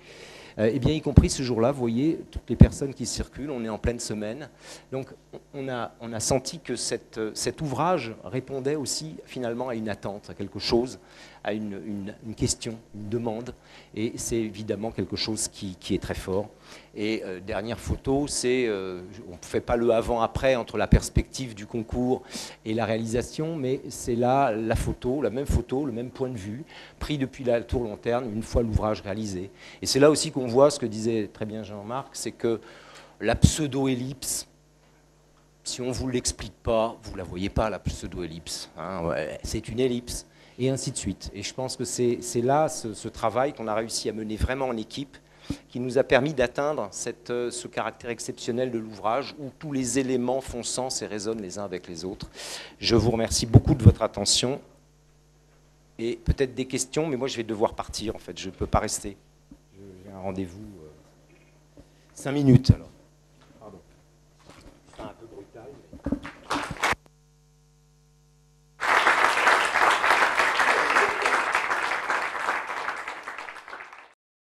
Eh bien, y compris ce jour-là, vous voyez, toutes les personnes qui circulent, on est en pleine semaine. Donc, on a senti que cet ouvrage répondait aussi finalement à une attente, à quelque chose, à une question, une demande. Et c'est évidemment quelque chose qui est très fort. Et dernière photo, c'est, on ne fait pas le avant-après entre la perspective du concours et la réalisation, mais c'est là la photo, la même photo, le même point de vue, pris depuis la tour lanterne, une fois l'ouvrage réalisé. Et c'est là aussi qu'on voit ce que disait très bien Jean-Marc, c'est que la pseudo-ellipse, si on ne vous l'explique pas, vous ne la voyez pas, la pseudo-ellipse. Hein, ouais, c'est une ellipse. et ainsi de suite. Et je pense que c'est là ce travail qu'on a réussi à mener vraiment en équipe, qui nous a permis d'atteindre ce caractère exceptionnel de l'ouvrage, où tous les éléments font sens et résonnent les uns avec les autres. Je vous remercie beaucoup de votre attention, et peut-être des questions, mais moi je vais devoir partir, en fait, je ne peux pas rester. J'ai un rendez-vous 5 minutes, alors.